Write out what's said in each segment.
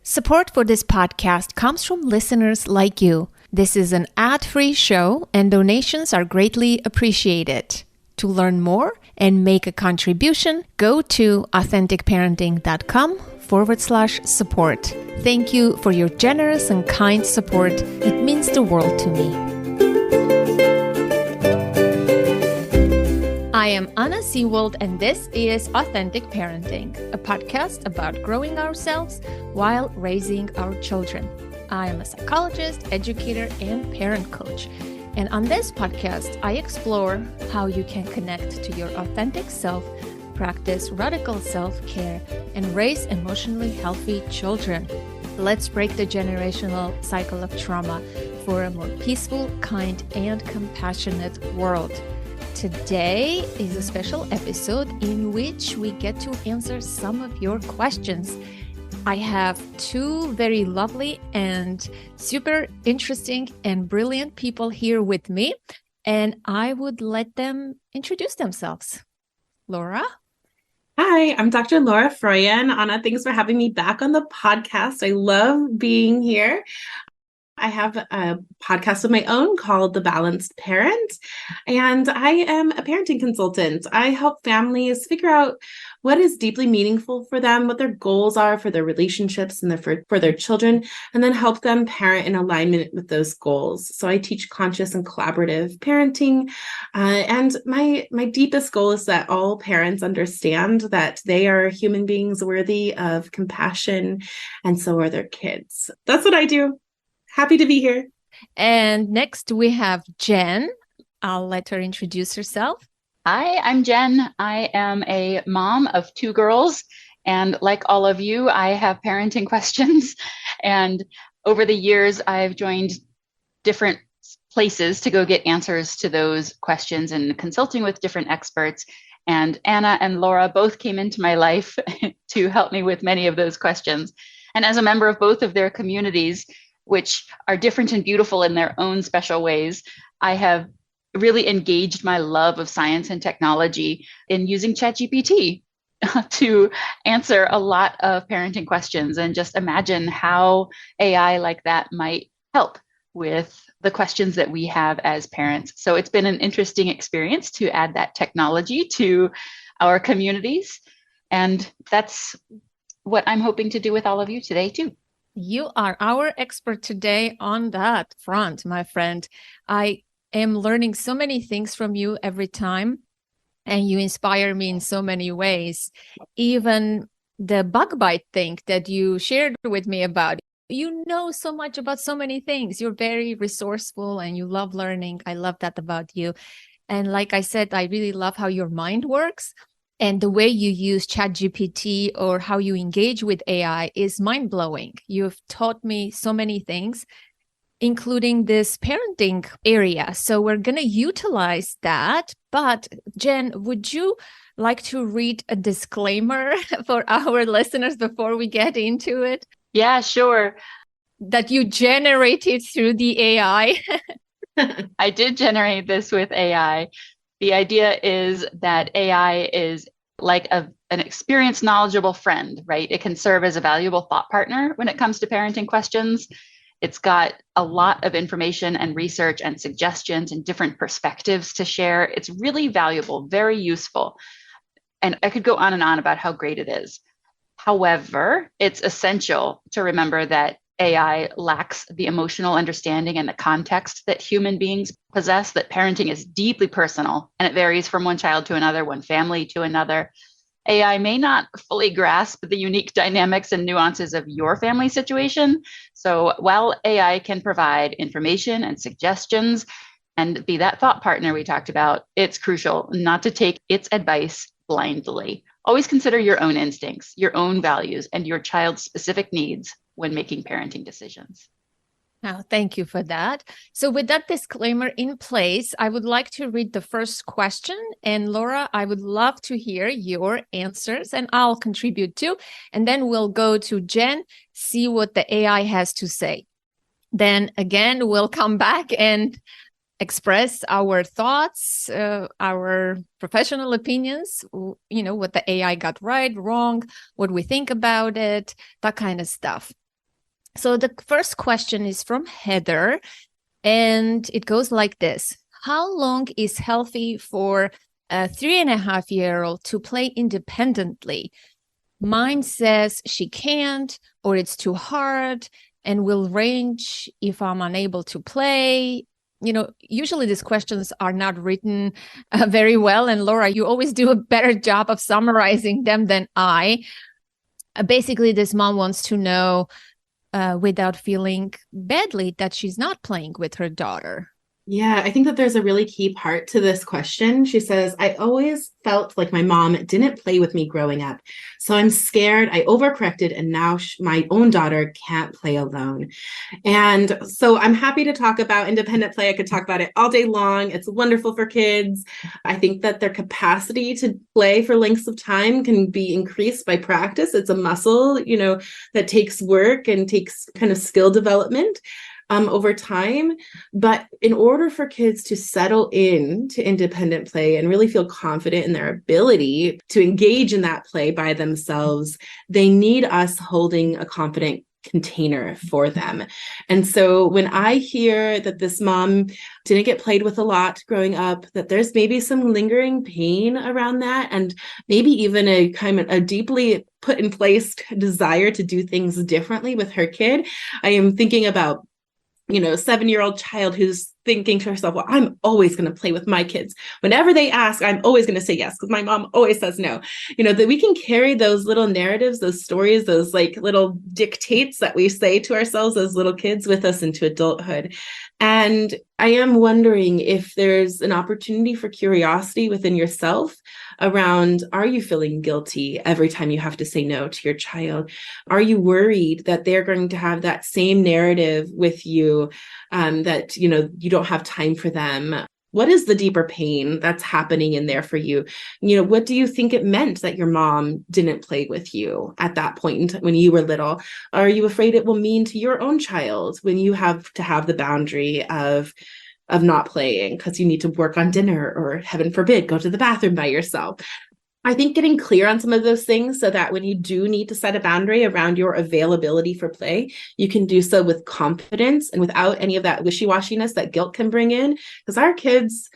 Support for this podcast comes from listeners like you. This is an ad-free show and donations are greatly appreciated. To learn more and make a contribution, go to authenticparenting.com/support. Thank you for your generous and kind support. It means the world to me. I am Anna Seawold, and this is Authentic Parenting, a podcast about growing ourselves while raising our children. I am a psychologist, educator, and parent coach. And on this podcast, I explore how you can connect to your authentic self, practice radical self-care, and raise emotionally healthy children. Let's break the generational cycle of trauma for a more peaceful, kind, and compassionate world. Today is a special episode in which we get to answer some of your questions. I have two very lovely and super interesting and brilliant people here with me, and I would let them introduce themselves. Laura? Hi, I'm Dr. Laura Froyen. Anna, thanks for having me back on the podcast. I love being here. I have a podcast of my own called The Balanced Parent, and I am a parenting consultant. I help families figure out what is deeply meaningful for them, what their goals are for their relationships and for their children, and then help them parent in alignment with those goals. So I teach conscious and collaborative parenting, and my deepest goal is that all parents understand that they are human beings worthy of compassion, and so are their kids. That's what I do. Happy to be here. And next we have Jen. I'll let her introduce herself. Hi, I'm Jen. I am a mom of two girls. And like all of you, I have parenting questions. And over the years, I've joined different places to go get answers to those questions and consulting with different experts. And Anna and Laura both came into my life to help me with many of those questions. And as a member of both of their communities, which are different and beautiful in their own special ways, I have really engaged my love of science and technology in using ChatGPT to answer a lot of parenting questions, and just imagine how AI like that might help with the questions that we have as parents. So it's been an interesting experience to add that technology to our communities. And that's what I'm hoping to do with all of you today too. You are our expert today on that front, my friend. I am learning so many things from you every time, and you inspire me in so many ways. Even the bug bite thing that you shared with me about, you know so much about so many things. You're very resourceful and you love learning. I love that about you. And like I said, I really love how your mind works. And the way you use ChatGPT or how you engage with AI is mind-blowing. You've taught me so many things, including this parenting area. So we're going to utilize that. But Jen, would you like to read a disclaimer for our listeners before we get into it? Yeah, sure. That you generated through the AI? I did generate this with AI. The idea is that AI is like an experienced, knowledgeable friend, right? It can serve as a valuable thought partner when it comes to parenting questions. It's got a lot of information and research and suggestions and different perspectives to share. It's really valuable, very useful. And I could go on and on about how great it is. However, it's essential to remember that AI lacks the emotional understanding and the context that human beings possess, that parenting is deeply personal and it varies from one child to another, one family to another. AI may not fully grasp the unique dynamics and nuances of your family situation. So while AI can provide information and suggestions and be that thought partner we talked about, it's crucial not to take its advice blindly. Always consider your own instincts, your own values, and your child's specific needs when making parenting decisions. Oh, thank you for that. So with that disclaimer in place, I would like to read the first question. And Laura, I would love to hear your answers, and I'll contribute too. And then we'll go to Jen, see what the AI has to say. Then again, we'll come back and express our thoughts, our professional opinions, what the AI got right, wrong, what we think about it, that kind of stuff. So the first question is from Heather, and it goes like this. How long is healthy for a 3.5-year-old to play independently? Mine says she can't, or it's too hard, and will range if I'm unable to play. Usually these questions are not written very well. And Laura, you always do a better job of summarizing them than I. Basically, this mom wants to know, without feeling badly, that she's not playing with her daughter. Yeah, I think that there's a really key part to this question. She says, I always felt like my mom didn't play with me growing up. So I'm scared. I overcorrected, and now my own daughter can't play alone. And so I'm happy to talk about independent play. I could talk about it all day long. It's wonderful for kids. I think that their capacity to play for lengths of time can be increased by practice. It's a muscle, that takes work and takes kind of skill development over time. But in order for kids to settle in to independent play and really feel confident in their ability to engage in that play by themselves, they need us holding a confident container for them. And so when I hear that this mom didn't get played with a lot growing up, that there's maybe some lingering pain around that, and maybe even a kind of a deeply put in place desire to do things differently with her kid, I am thinking about 7-year-old child who's thinking to herself, well, I'm always going to play with my kids. Whenever they ask, I'm always going to say yes, because my mom always says no. That we can carry those little narratives, those stories, those like little dictates that we say to ourselves as little kids with us into adulthood. And I am wondering if there's an opportunity for curiosity within yourself around, are you feeling guilty every time you have to say no to your child? Are you worried that they're going to have that same narrative with you, that, you don't have time for them? What is the deeper pain that's happening in there for you? What do you think it meant that your mom didn't play with you at that point when you were little? Are you afraid it will mean to your own child when you have to have the boundary of not playing because you need to work on dinner, or heaven forbid, go to the bathroom by yourself? I think getting clear on some of those things so that when you do need to set a boundary around your availability for play, you can do so with confidence and without any of that wishy-washiness that guilt can bring in. Because our kids,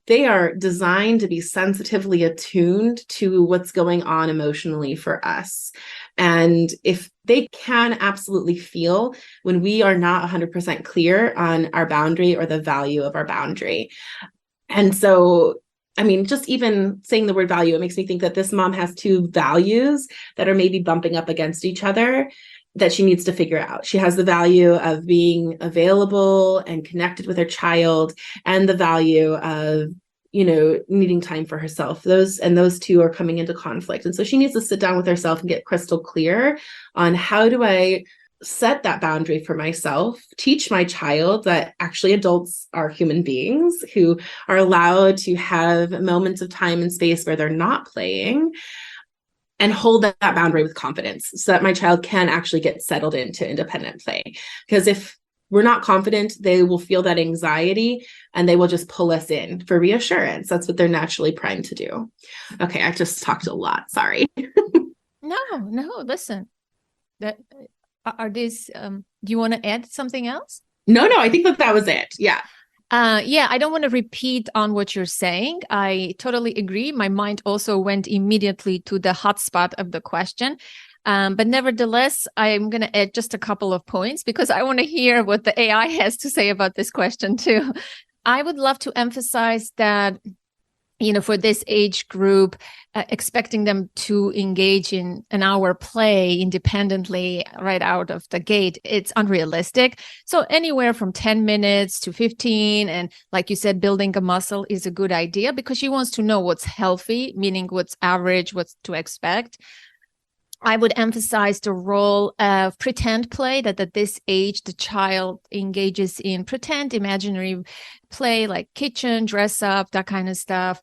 they are designed to be sensitively attuned to what's going on emotionally for us. And if they can absolutely feel when we are not 100% clear on our boundary or the value of our boundary. And so, just even saying the word value, it makes me think that this mom has two values that are maybe bumping up against each other that she needs to figure out. She has the value of being available and connected with her child, and the value of, needing time for herself. Those two are coming into conflict. And so she needs to sit down with herself and get crystal clear on, how do I set that boundary for myself, teach my child that actually adults are human beings who are allowed to have moments of time and space where they're not playing, and hold that boundary with confidence so that my child can actually get settled into independent play. Because if we're not confident, they will feel that anxiety and they will just pull us in for reassurance. That's what they're naturally primed to do. Okay, I just talked a lot. Sorry. No, listen. That are these do you want to add something else? No, I think that was it. Yeah. I don't want to repeat on what you're saying. I totally agree. My mind also went immediately to the hotspot of the question. But nevertheless, I'm going to add just a couple of points because I want to hear what the AI has to say about this question too. I would love to emphasize that, for this age group, expecting them to engage in an hour play independently right out of the gate, it's unrealistic. So anywhere from 10 minutes to 15, and like you said, building a muscle is a good idea because she wants to know what's healthy, meaning what's average, what's to expect. I would emphasize the role of pretend play, that at this age, the child engages in pretend imaginary play like kitchen, dress up, that kind of stuff.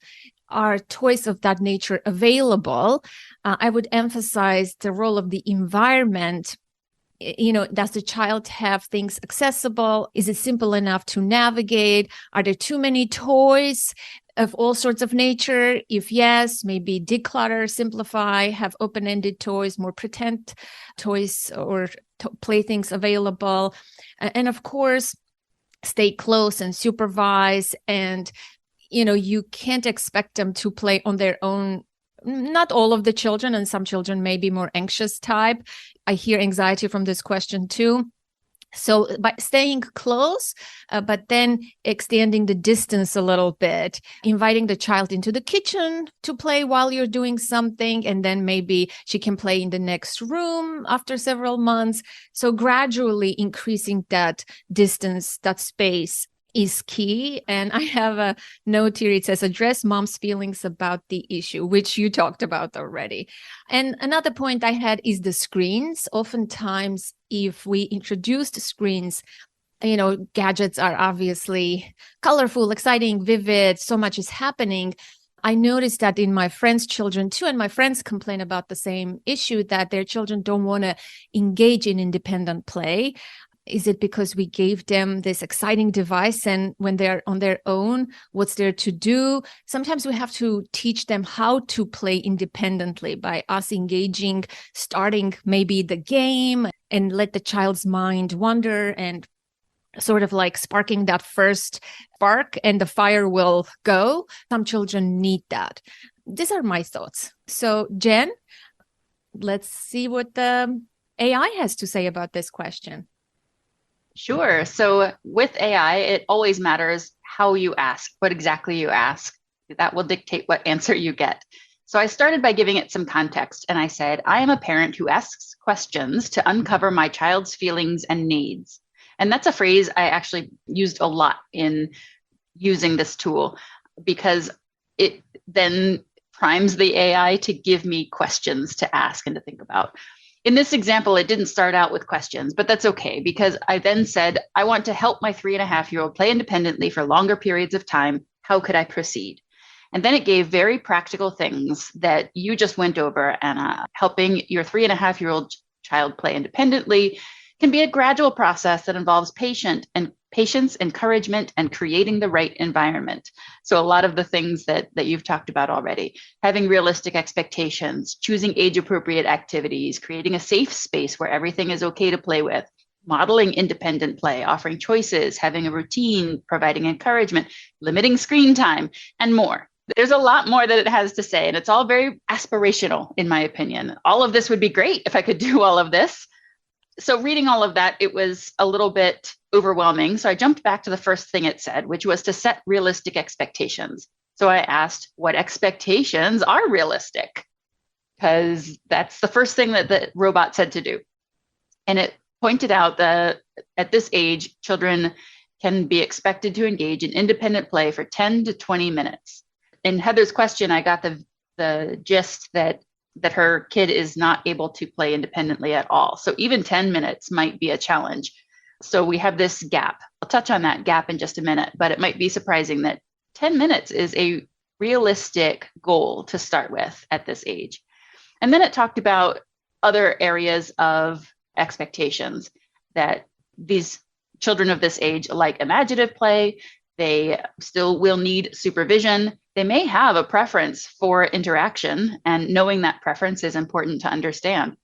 Are toys of that nature available? I would emphasize the role of the environment. Does the child have things accessible? Is it simple enough to navigate? Are there too many toys? of all sorts of nature? If yes, maybe declutter, simplify, have open-ended toys, more pretend toys or playthings available. And of course, stay close and supervise. And, you can't expect them to play on their own. Not all of the children, and some children may be more anxious type. I hear anxiety from this question too. So by staying close, but then extending the distance a little bit, inviting the child into the kitchen to play while you're doing something, and then maybe she can play in the next room after several months. So gradually increasing that distance, that space is key. And I have a note here. It says, address mom's feelings about the issue, which you talked about already. And another point I had is the screens. Oftentimes, if we introduced screens, gadgets are obviously colorful, exciting, vivid, so much is happening. I noticed that in my friends' children too, and my friends complain about the same issue, that their children don't want to engage in independent play. Is it because we gave them this exciting device, and when they're on their own, what's there to do? Sometimes we have to teach them how to play independently by us engaging, starting maybe the game, and let the child's mind wander, and sort of like sparking that first spark, and the fire will go. Some children need that. These are my thoughts. So Jen, let's see what the AI has to say about this question. Sure. So with AI, it always matters how you ask, what exactly you ask. That will dictate what answer you get. So I started by giving it some context, and I said, I am a parent who asks questions to uncover my child's feelings and needs. And that's a phrase I actually used a lot in using this tool, because it then primes the AI to give me questions to ask and to think about. In this example, it didn't start out with questions, but that's okay, because I then said, I want to help my 3.5-year-old play independently for longer periods of time. How could I proceed? And then it gave very practical things that you just went over, Anna. Helping your 3.5-year-old child play independently can be a gradual process that involves patience, encouragement, and creating the right environment. So a lot of the things that you've talked about already, having realistic expectations, choosing age-appropriate activities, creating a safe space where everything is okay to play with, modeling independent play, offering choices, having a routine, providing encouragement, limiting screen time, and more. There's a lot more that it has to say, and it's all very aspirational, in my opinion. All of this would be great if I could do all of this. So reading all of that, it was a little bit overwhelming. So I jumped back to the first thing it said, which was to set realistic expectations. So I asked, what expectations are realistic? Because that's the first thing that the robot said to do. And it pointed out that at this age, children can be expected to engage in independent play for 10 to 20 minutes. In Heather's question, I got the gist that her kid is not able to play independently at all. So even 10 minutes might be a challenge. So we have this gap. I'll touch on that gap in just a minute, but it might be surprising that 10 minutes is a realistic goal to start with at this age. And then it talked about other areas of expectations that these children of this age like imaginative play. They still will need supervision. They may have a preference for interaction, and knowing that preference is important to understand.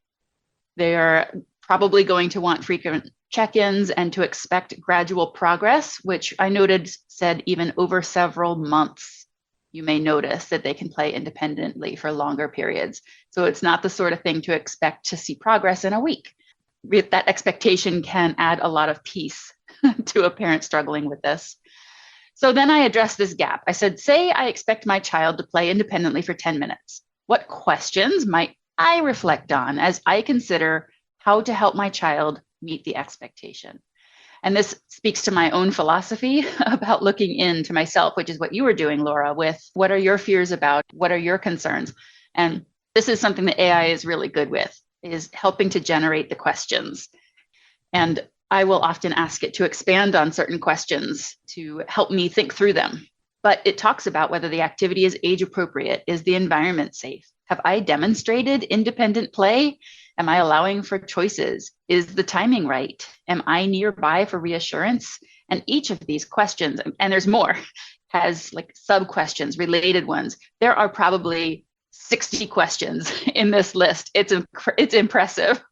They are probably going to want frequent check-ins and to expect gradual progress, which I noted said even over several months. You may notice that they can play independently for longer periods. So it's not the sort of thing to expect to see progress in a week. That expectation can add a lot of peace to a parent struggling with this. So then I addressed this gap. I said, say I expect my child to play independently for 10 minutes. What questions might I reflect on as I consider how to help my child meet the expectation? And this speaks to my own philosophy about looking into myself, which is what you were doing, Laura, with what are your fears about? What are your concerns? And this is something that AI is really good with, is helping to generate the questions. And I will often ask it to expand on certain questions to help me think through them. But it talks about whether the activity is age appropriate. Is the environment safe? Have I demonstrated independent play? Am I allowing for choices? Is the timing right? Am I nearby for reassurance? And each of these questions, and there's more, has like sub questions, related ones. There are probably 60 questions in this list. It's impressive.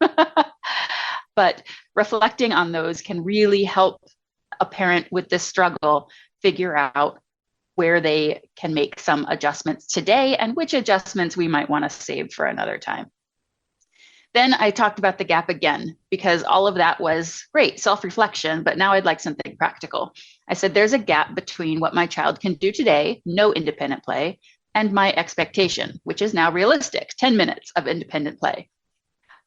But reflecting on those can really help a parent with this struggle figure out where they can make some adjustments today and which adjustments we might want to save for another time. Then I talked about the gap again, because all of that was great self-reflection, but now I'd like something practical. I said, there's a gap between what my child can do today, no independent play, and my expectation, which is now realistic, 10 minutes of independent play.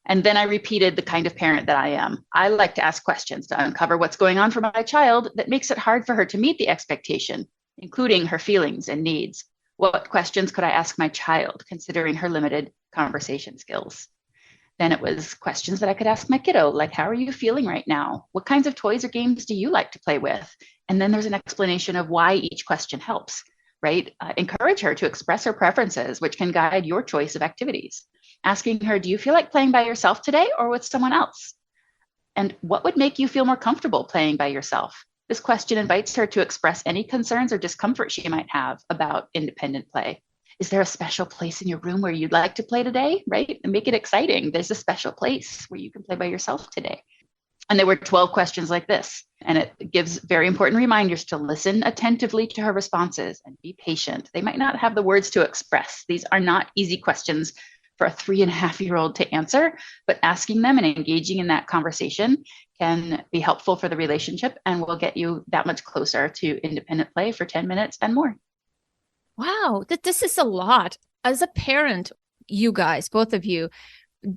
And then I repeated the kind of parent that I am. I like to ask questions to uncover what's going on for my child that makes it hard for her to meet the expectation, including her feelings and needs. What questions could I ask my child, considering her limited conversation skills? Then it was questions that I could ask my kiddo, like, how are you feeling right now? What kinds of toys or games do you like to play with? And then there's an explanation of why each question helps, right? Encourage her to express her preferences, which can guide your choice of activities. Asking her, do you feel like playing by yourself today or with someone else? And what would make you feel more comfortable playing by yourself? This question invites her to express any concerns or discomfort she might have about independent play. Is there a special place in your room where you'd like to play today, right? And make it exciting. There's a special place where you can play by yourself today. And there were 12 questions like this. And it gives very important reminders to listen attentively to her responses and be patient. They might not have the words to express. These are not easy questions for a 3.5-year-old to answer, but asking them and engaging in that conversation can be helpful for the relationship and will get you that much closer to independent play for 10 minutes and more. Wow, this is a lot. As a parent, you guys, both of you,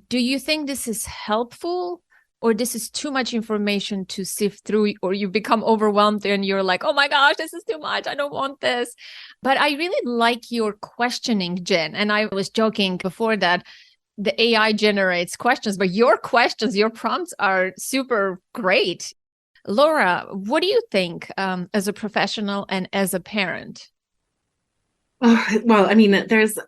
do you think this is helpful, or this is too much information to sift through, or you become overwhelmed and you're like, oh my gosh, this is too much, I don't want this? But I really like your questioning, Jen. And I was joking before that the AI generates questions, but your questions, your prompts are super great. Laura, what do you think as a professional and as a parent? Well, I mean, there's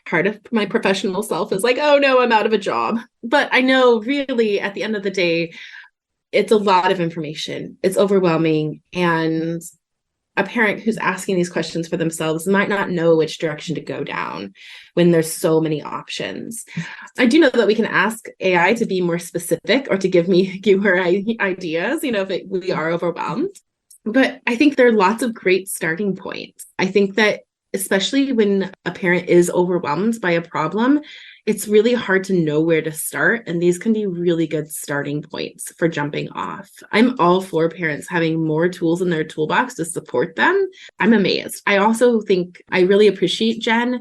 part of my professional self is like, oh no, I'm out of a job. But I know really at the end of the day, it's a lot of information. It's overwhelming. And a parent who's asking these questions for themselves might not know which direction to go down when there's so many options. I do know that we can ask AI to be more specific or to give her ideas, if we are overwhelmed. But I think there are lots of great starting points. I think that especially when a parent is overwhelmed by a problem, it's really hard to know where to start. And these can be really good starting points for jumping off. I'm all for parents having more tools in their toolbox to support them. I'm amazed. I also think I really appreciate, Jen,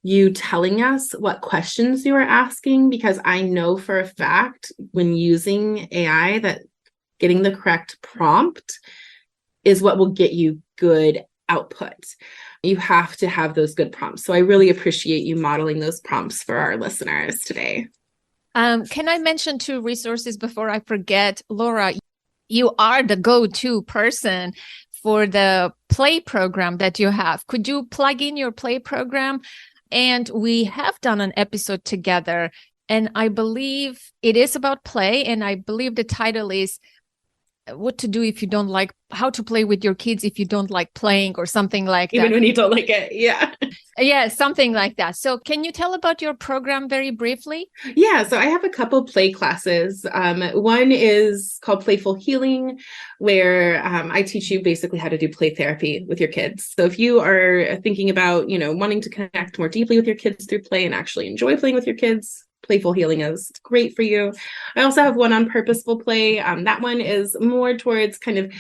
you telling us what questions you are asking, because I know for a fact when using AI that getting the correct prompt is what will get you good output. You have to have those good prompts. So I really appreciate you modeling those prompts for our listeners today. Can I mention 2 resources before I forget? Laura, you are the go-to person for the play program that you have. Could you plug in your play program? And we have done an episode together, and I believe it is about play. And I believe the title is what to do if you don't like, how to play with your kids if you don't like playing, or something like that. Even when you don't like it. Yeah. Yeah, something like that. So can you tell about your program very briefly? Yeah, so I have a couple play classes. One is called Playful Healing, where I teach you basically how to do play therapy with your kids. So if you are thinking about, wanting to connect more deeply with your kids through play and actually enjoy playing with your kids, Playful Healing is great for you. I also have one on purposeful play. That one is more towards kind of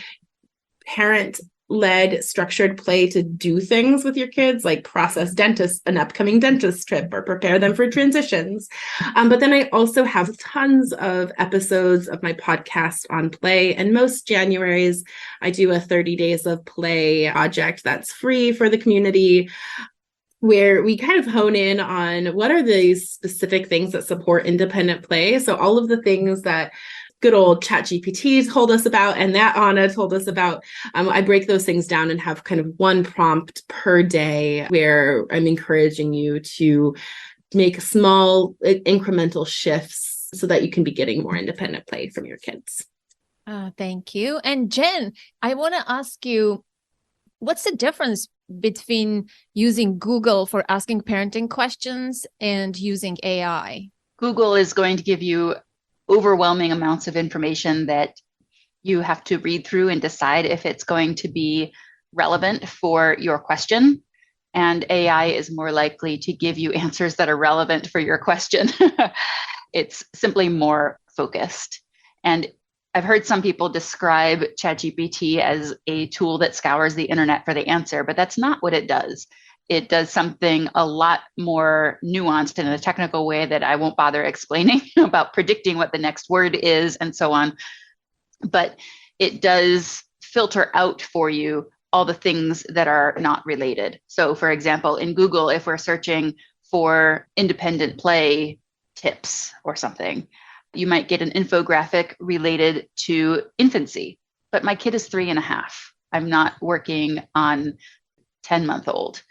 parent-led structured play to do things with your kids, like process an upcoming dentist trip or prepare them for transitions. But then I also have tons of episodes of my podcast on play. And most Januaries, I do a 30 days of play project that's free for the community, where we kind of hone in on what are these specific things that support independent play. So all of the things that good old ChatGPT told us about and that Anna told us about, I break those things down and have kind of one prompt per day where I'm encouraging you to make small incremental shifts so that you can be getting more independent play from your kids. Thank you. And Jen, I want to ask you, what's the difference between using Google for asking parenting questions and using AI? Google is going to give you overwhelming amounts of information that you have to read through and decide if it's going to be relevant for your question. And AI is more likely to give you answers that are relevant for your question. It's simply more focused. And I've heard some people describe ChatGPT as a tool that scours the internet for the answer, but that's not what it does. It does something a lot more nuanced in a technical way that I won't bother explaining about predicting what the next word is and so on. But it does filter out for you all the things that are not related. So for example, in Google, if we're searching for independent play tips or something, you might get an infographic related to infancy, but my kid is 3.5. I'm not working on 10-month-old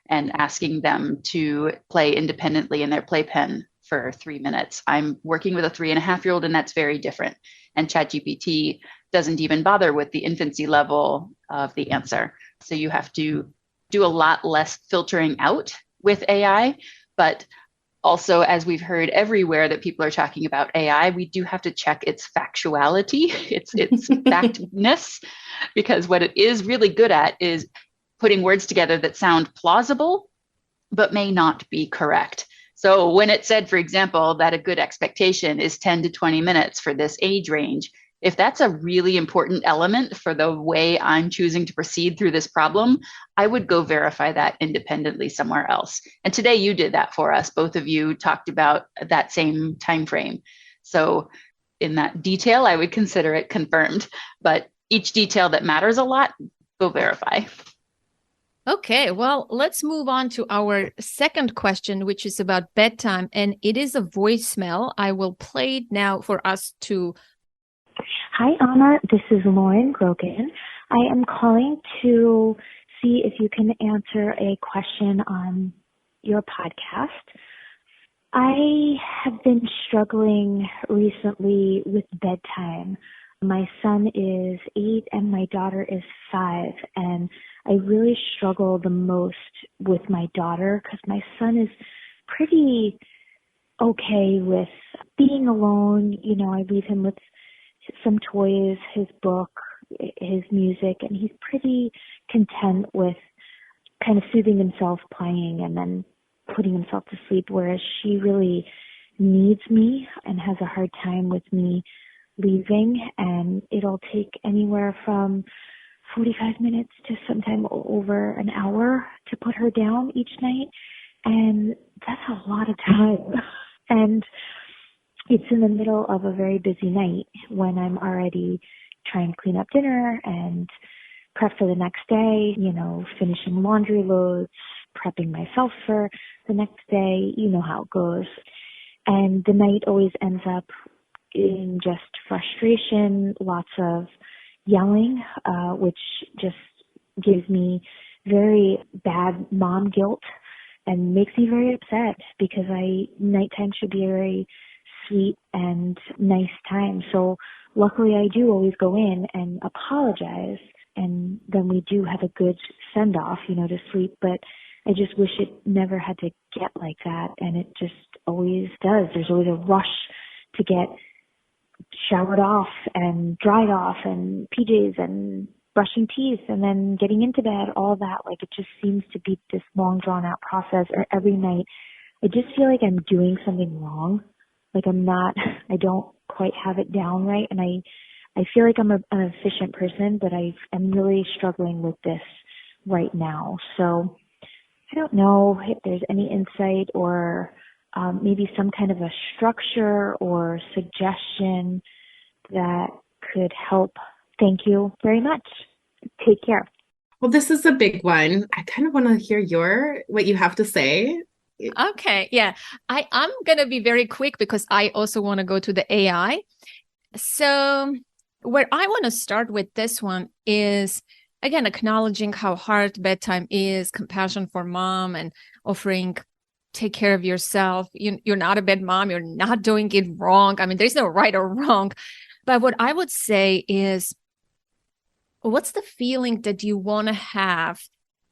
and asking them to play independently in their playpen for 3 minutes. I'm working with a 3.5-year-old, and that's very different. And ChatGPT doesn't even bother with the infancy level of the answer. So you have to do a lot less filtering out with AI, but also, as we've heard everywhere that people are talking about AI, we do have to check its factuality, its factness, because what it is really good at is putting words together that sound plausible, but may not be correct. So when it said, for example, that a good expectation is 10 to 20 minutes for this age range, if that's a really important element for the way I'm choosing to proceed through this problem, I would go verify that independently somewhere else. And today you did that for us. Both of you talked about that same time frame. So in that detail, I would consider it confirmed. But each detail that matters a lot, go verify. Okay, well, let's move on to our second question, which is about bedtime. And it is a voicemail. I will play it now for us to. Hi, Anna. This is Lauren Grogan. I am calling to see if you can answer a question on your podcast. I have been struggling recently with bedtime. My son is 8 and my daughter is 5, and I really struggle the most with my daughter because my son is pretty okay with being alone. You know, I leave him with some toys, his book, his music, and he's pretty content with kind of soothing himself playing and then putting himself to sleep, whereas she really needs me and has a hard time with me leaving, and it'll take anywhere from 45 minutes to sometime over an hour to put her down each night, and that's a lot of time. And it's in the middle of a very busy night when I'm already trying to clean up dinner and prep for the next day, you know, finishing laundry loads, prepping myself for the next day. You know how it goes. And the night always ends up in just frustration, lots of yelling, which just gives me very bad mom guilt and makes me very upset because nighttime should be a very sweet and nice time. So luckily I do always go in and apologize, and then we do have a good send off, you know, to sleep. But I just wish it never had to get like that, and it just always does. There's always a rush to get showered off and dried off and PJs and brushing teeth and then getting into bed, all that. Like, it just seems to be this long drawn out process. Or every night I just feel like I'm doing something wrong. Like I don't quite have it down right. And I feel like I'm an efficient person, but I'm really struggling with this right now. So I don't know if there's any insight or maybe some kind of a structure or suggestion that could help. Thank you very much. Take care. Well, this is a big one. I kind of want to hear what you have to say. Okay, yeah. I'm going to be very quick because I also want to go to the AI. So where I want to start with this one is, again, acknowledging how hard bedtime is, compassion for mom, and offering take care of yourself. You're not a bad mom. You're not doing it wrong. I mean, there's no right or wrong. But what I would say is, what's the feeling that you want to have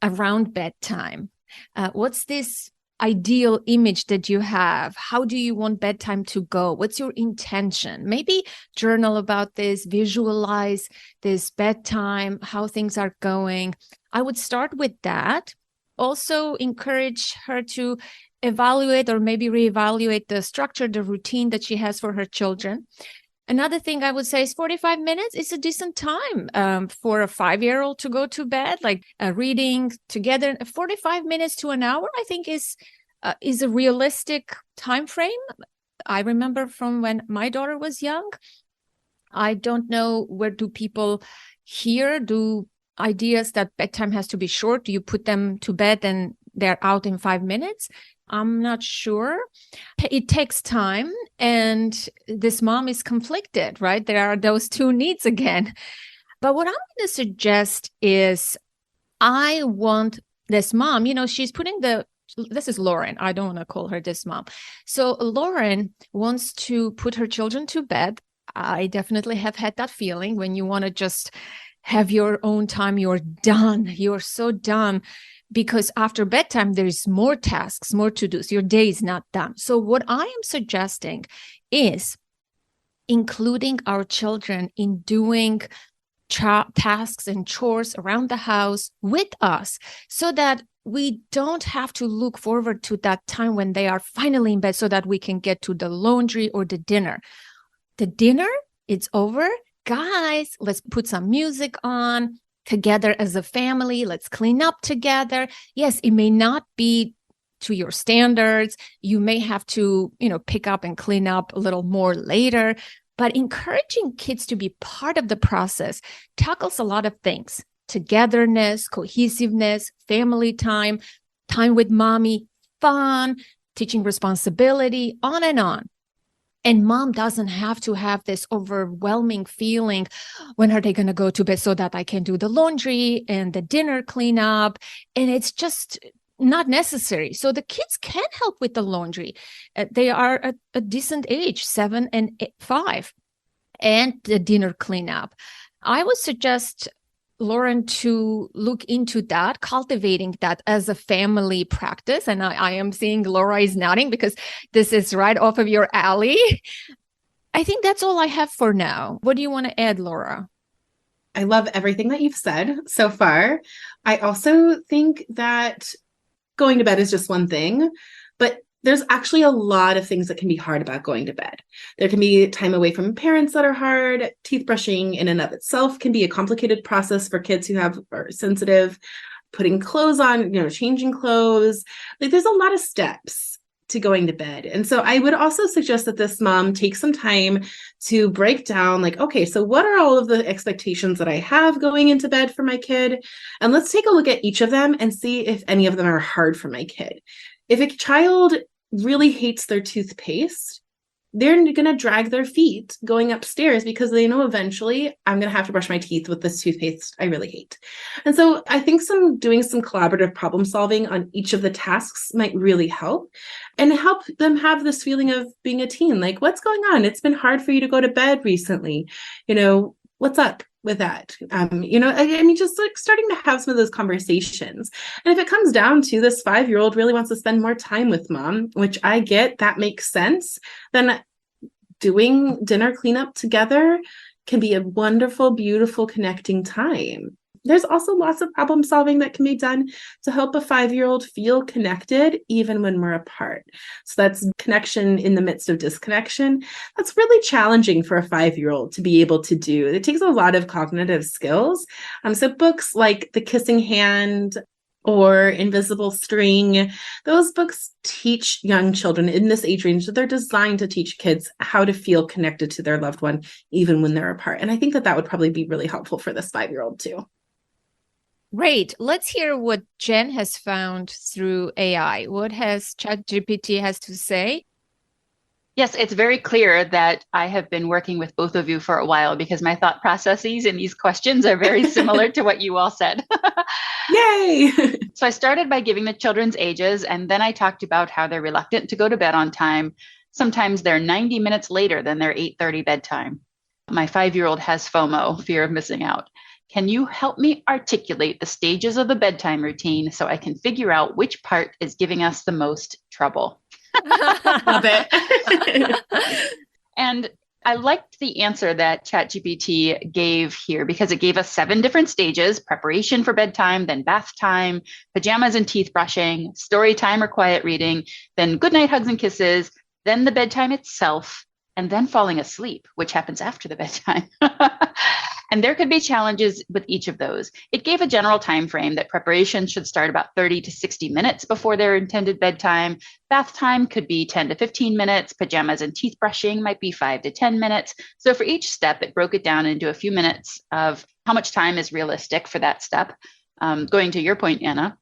around bedtime? What's this ideal image that you have? How do you want bedtime to go? What's your intention? Maybe journal about this, visualize this bedtime, how things are going. I would start with that. Also encourage her to evaluate or maybe reevaluate the structure, the routine that she has for her children. Another thing I would say is 45 minutes is a decent time for a 5-year-old to go to bed, like reading together. 45 minutes to an hour, I think, is a realistic time frame. I remember from when my daughter was young. I don't know, where do people here do ideas that bedtime has to be short? Do you put them to bed and they're out in 5 minutes? I'm not sure. It takes time, and this mom is conflicted, right? There are those two needs again. But what I'm going to suggest is, I want this mom, she's putting this is Lauren. I don't want to call her this mom. So Lauren wants to put her children to bed. I definitely have had that feeling when you want to just have your own time. You're done. You're so done. Because after bedtime, there's more tasks, more to-dos. Your day is not done. So what I am suggesting is including our children in doing tasks and chores around the house with us, so that we don't have to look forward to that time when they are finally in bed so that we can get to the laundry or the dinner. The dinner, it's over. Guys, let's put some music on. Together as a family, let's clean up together. Yes, it may not be to your standards. You may have to, pick up and clean up a little more later, but encouraging kids to be part of the process tackles a lot of things: togetherness, cohesiveness, family time, time with mommy, fun, teaching responsibility, on and on. And mom doesn't have to have this overwhelming feeling, when are they going to go to bed so that I can do the laundry and the dinner cleanup? And it's just not necessary. So the kids can help with the laundry. They are at a decent age, 7 and 5, and the dinner cleanup. I would suggest Lauren to look into that, cultivating that as a family practice. And I am seeing Laura is nodding because this is right off of your alley. I think that's all I have for now. What do you want to add, Laura? I love everything that you've said so far. I also think that going to bed is just one thing, but there's actually a lot of things that can be hard about going to bed. There can be time away from parents that are hard. Teeth brushing in and of itself can be a complicated process for kids who are sensitive. Putting clothes on, changing clothes. Like, there's a lot of steps to going to bed. And so I would also suggest that this mom take some time to break down, like, okay, so what are all of the expectations that I have going into bed for my kid? And let's take a look at each of them and see if any of them are hard for my kid. If a child really hates their toothpaste, they're going to drag their feet going upstairs because they know eventually I'm going to have to brush my teeth with this toothpaste I really hate. And so I think doing some collaborative problem solving on each of the tasks might really help, and help them have this feeling of being a teen. Like, what's going on? It's been hard for you to go to bed recently. What's up with that? I mean, just like starting to have some of those conversations. And if it comes down to this 5-year-old really wants to spend more time with mom, which I get, that makes sense, then doing dinner cleanup together can be a wonderful, beautiful connecting time. There's also lots of problem solving that can be done to help a 5-year-old feel connected even when we're apart. So that's connection in the midst of disconnection. That's really challenging for a 5-year-old to be able to do. It takes a lot of cognitive skills. So books like The Kissing Hand or Invisible String, those books teach young children in this age range that they're designed to teach kids how to feel connected to their loved one even when they're apart. And I think that would probably be really helpful for this 5-year-old too. Great. Let's hear what Jen has found through AI. What has ChatGPT has to say? Yes, it's very clear that I have been working with both of you for a while because my thought processes in these questions are very similar to what you all said. Yay! So I started by giving the children's ages, and then I talked about how they're reluctant to go to bed on time. Sometimes they're 90 minutes later than their 8:30 bedtime. My 5-year-old has FOMO, fear of missing out. Can you help me articulate the stages of the bedtime routine so I can figure out which part is giving us the most trouble? Love it. And I liked the answer that ChatGPT gave here because it gave us 7 different stages: preparation for bedtime, then bath time, pajamas and teeth brushing, story time or quiet reading, then goodnight hugs and kisses, then the bedtime itself, and then falling asleep, which happens after the bedtime. And there could be challenges with each of those. It gave a general time frame that preparation should start about 30 to 60 minutes before their intended bedtime. Bath time could be 10 to 15 minutes. Pajamas and teeth brushing might be 5 to 10 minutes. So for each step, it broke it down into a few minutes of how much time is realistic for that step. Going to your point, Anna,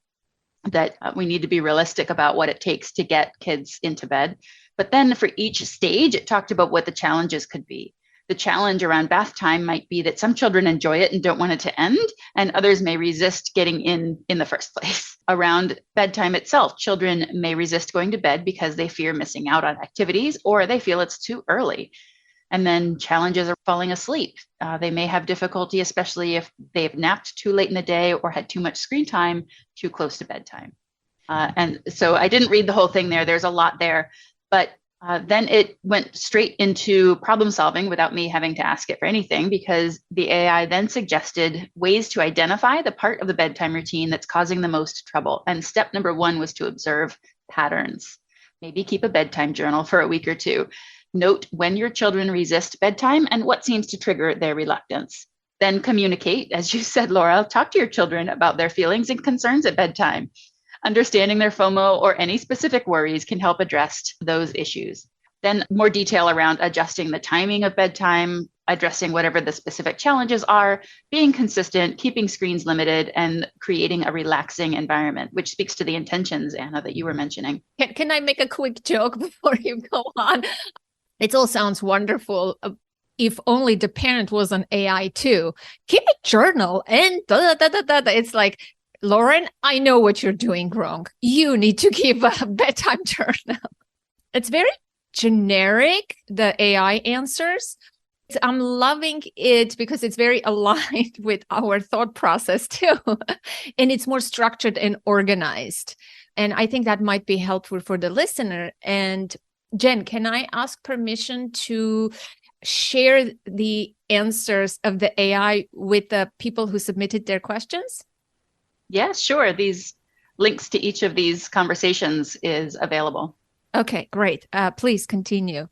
that we need to be realistic about what it takes to get kids into bed. But then for each stage, it talked about what the challenges could be. The challenge around bath time might be that some children enjoy it and don't want it to end, and others may resist getting in the first place. Around bedtime itself, children may resist going to bed because they fear missing out on activities or they feel it's too early. And then challenges are falling asleep. They may have difficulty, especially if they've napped too late in the day or had too much screen time too close to bedtime. And so I didn't read the whole thing there. There's a lot there, but then it went straight into problem solving without me having to ask it for anything, because the AI then suggested ways to identify the part of the bedtime routine that's causing the most trouble. And step number 1 was to observe patterns. Maybe keep a bedtime journal for a week or 2. Note when your children resist bedtime and what seems to trigger their reluctance. Then communicate, as you said, Laura, talk to your children about their feelings and concerns at bedtime. Understanding their FOMO or any specific worries can help address those issues. Then more detail around adjusting the timing of bedtime, addressing whatever the specific challenges are, being consistent, keeping screens limited, and creating a relaxing environment, which speaks to the intentions, Anna, that you were mentioning. Can I make a quick joke before you go on? It all sounds wonderful. If only the parent was an AI too. Keep a journal and It's like, Lauren, I know what you're doing wrong. You need to keep a bedtime journal. It's very generic, the AI answers. I'm loving it because it's very aligned with our thought process too. And it's more structured and organized. And I think that might be helpful for the listener. And Jen, can I ask permission to share the answers of the AI with the people who submitted their questions? Yeah, sure. These links to each of these conversations is available. Okay, great. Please continue.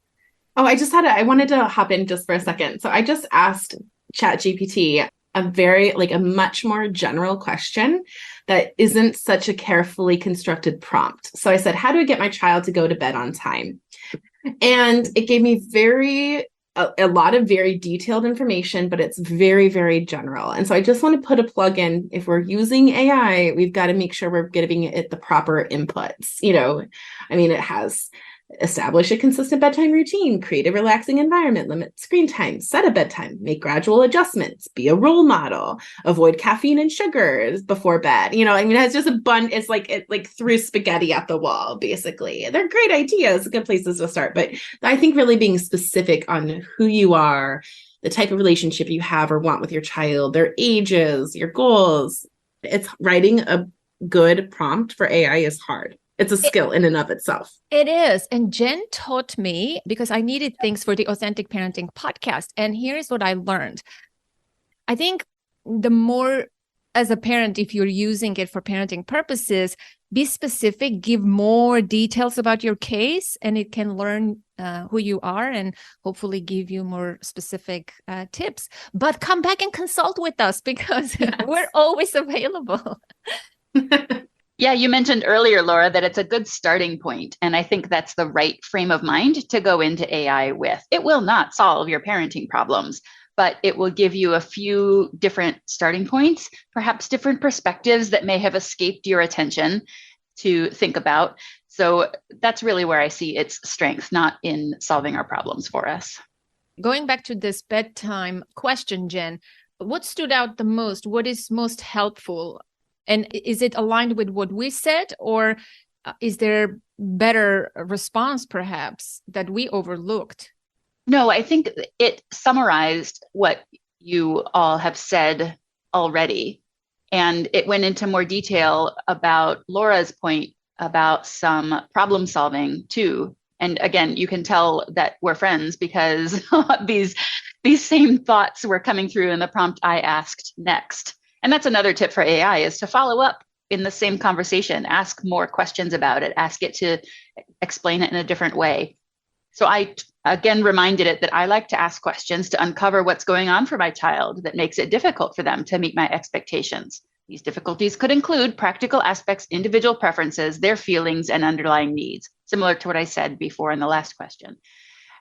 Oh, I wanted to hop in just for a second. So I just asked ChatGPT a much more general question that isn't such a carefully constructed prompt. So I said, how do I get my child to go to bed on time? And it gave me a lot of very detailed information, but it's very, very general. And so I just want to put a plug in. If we're using AI, we've got to make sure we're giving it the proper inputs. It has establish a consistent bedtime routine, create a relaxing environment, limit screen time, set a bedtime, make gradual adjustments, be a role model, avoid caffeine and sugars before bed. It's just a bunch. It's like it threw spaghetti at the wall, basically. They're great ideas, good places to start. But I think really being specific on who you are, the type of relationship you have or want with your child, their ages, your goals. It's writing a good prompt for AI is hard. It's a skill in and of itself. It is. And Jen taught me, because I needed things for the Authentic Parenting podcast. And here's what I learned. I think the more, as a parent, if you're using it for parenting purposes, be specific, give more details about your case, and it can learn who you are and hopefully give you more specific tips. But come back and consult with us because we're always available. Yeah, you mentioned earlier, Laura, that it's a good starting point. And I think that's the right frame of mind to go into AI with. It will not solve your parenting problems, but it will give you a few different starting points, perhaps different perspectives that may have escaped your attention to think about. So that's really where I see its strength, not in solving our problems for us. Going back to this bedtime question, Jen, what stood out the most? What is most helpful? And is it aligned with what we said, or is there better response perhaps that we overlooked? No, I think it summarized what you all have said already. And it went into more detail about Laura's point about some problem solving too. And again, you can tell that we're friends because these same thoughts were coming through in the prompt I asked next. And that's another tip for AI, is to follow up in the same conversation, ask more questions about it, ask it to explain it in a different way. So I again reminded it that I like to ask questions to uncover what's going on for my child that makes it difficult for them to meet my expectations. These difficulties could include practical aspects, individual preferences, their feelings, and underlying needs, similar to what I said before in the last question.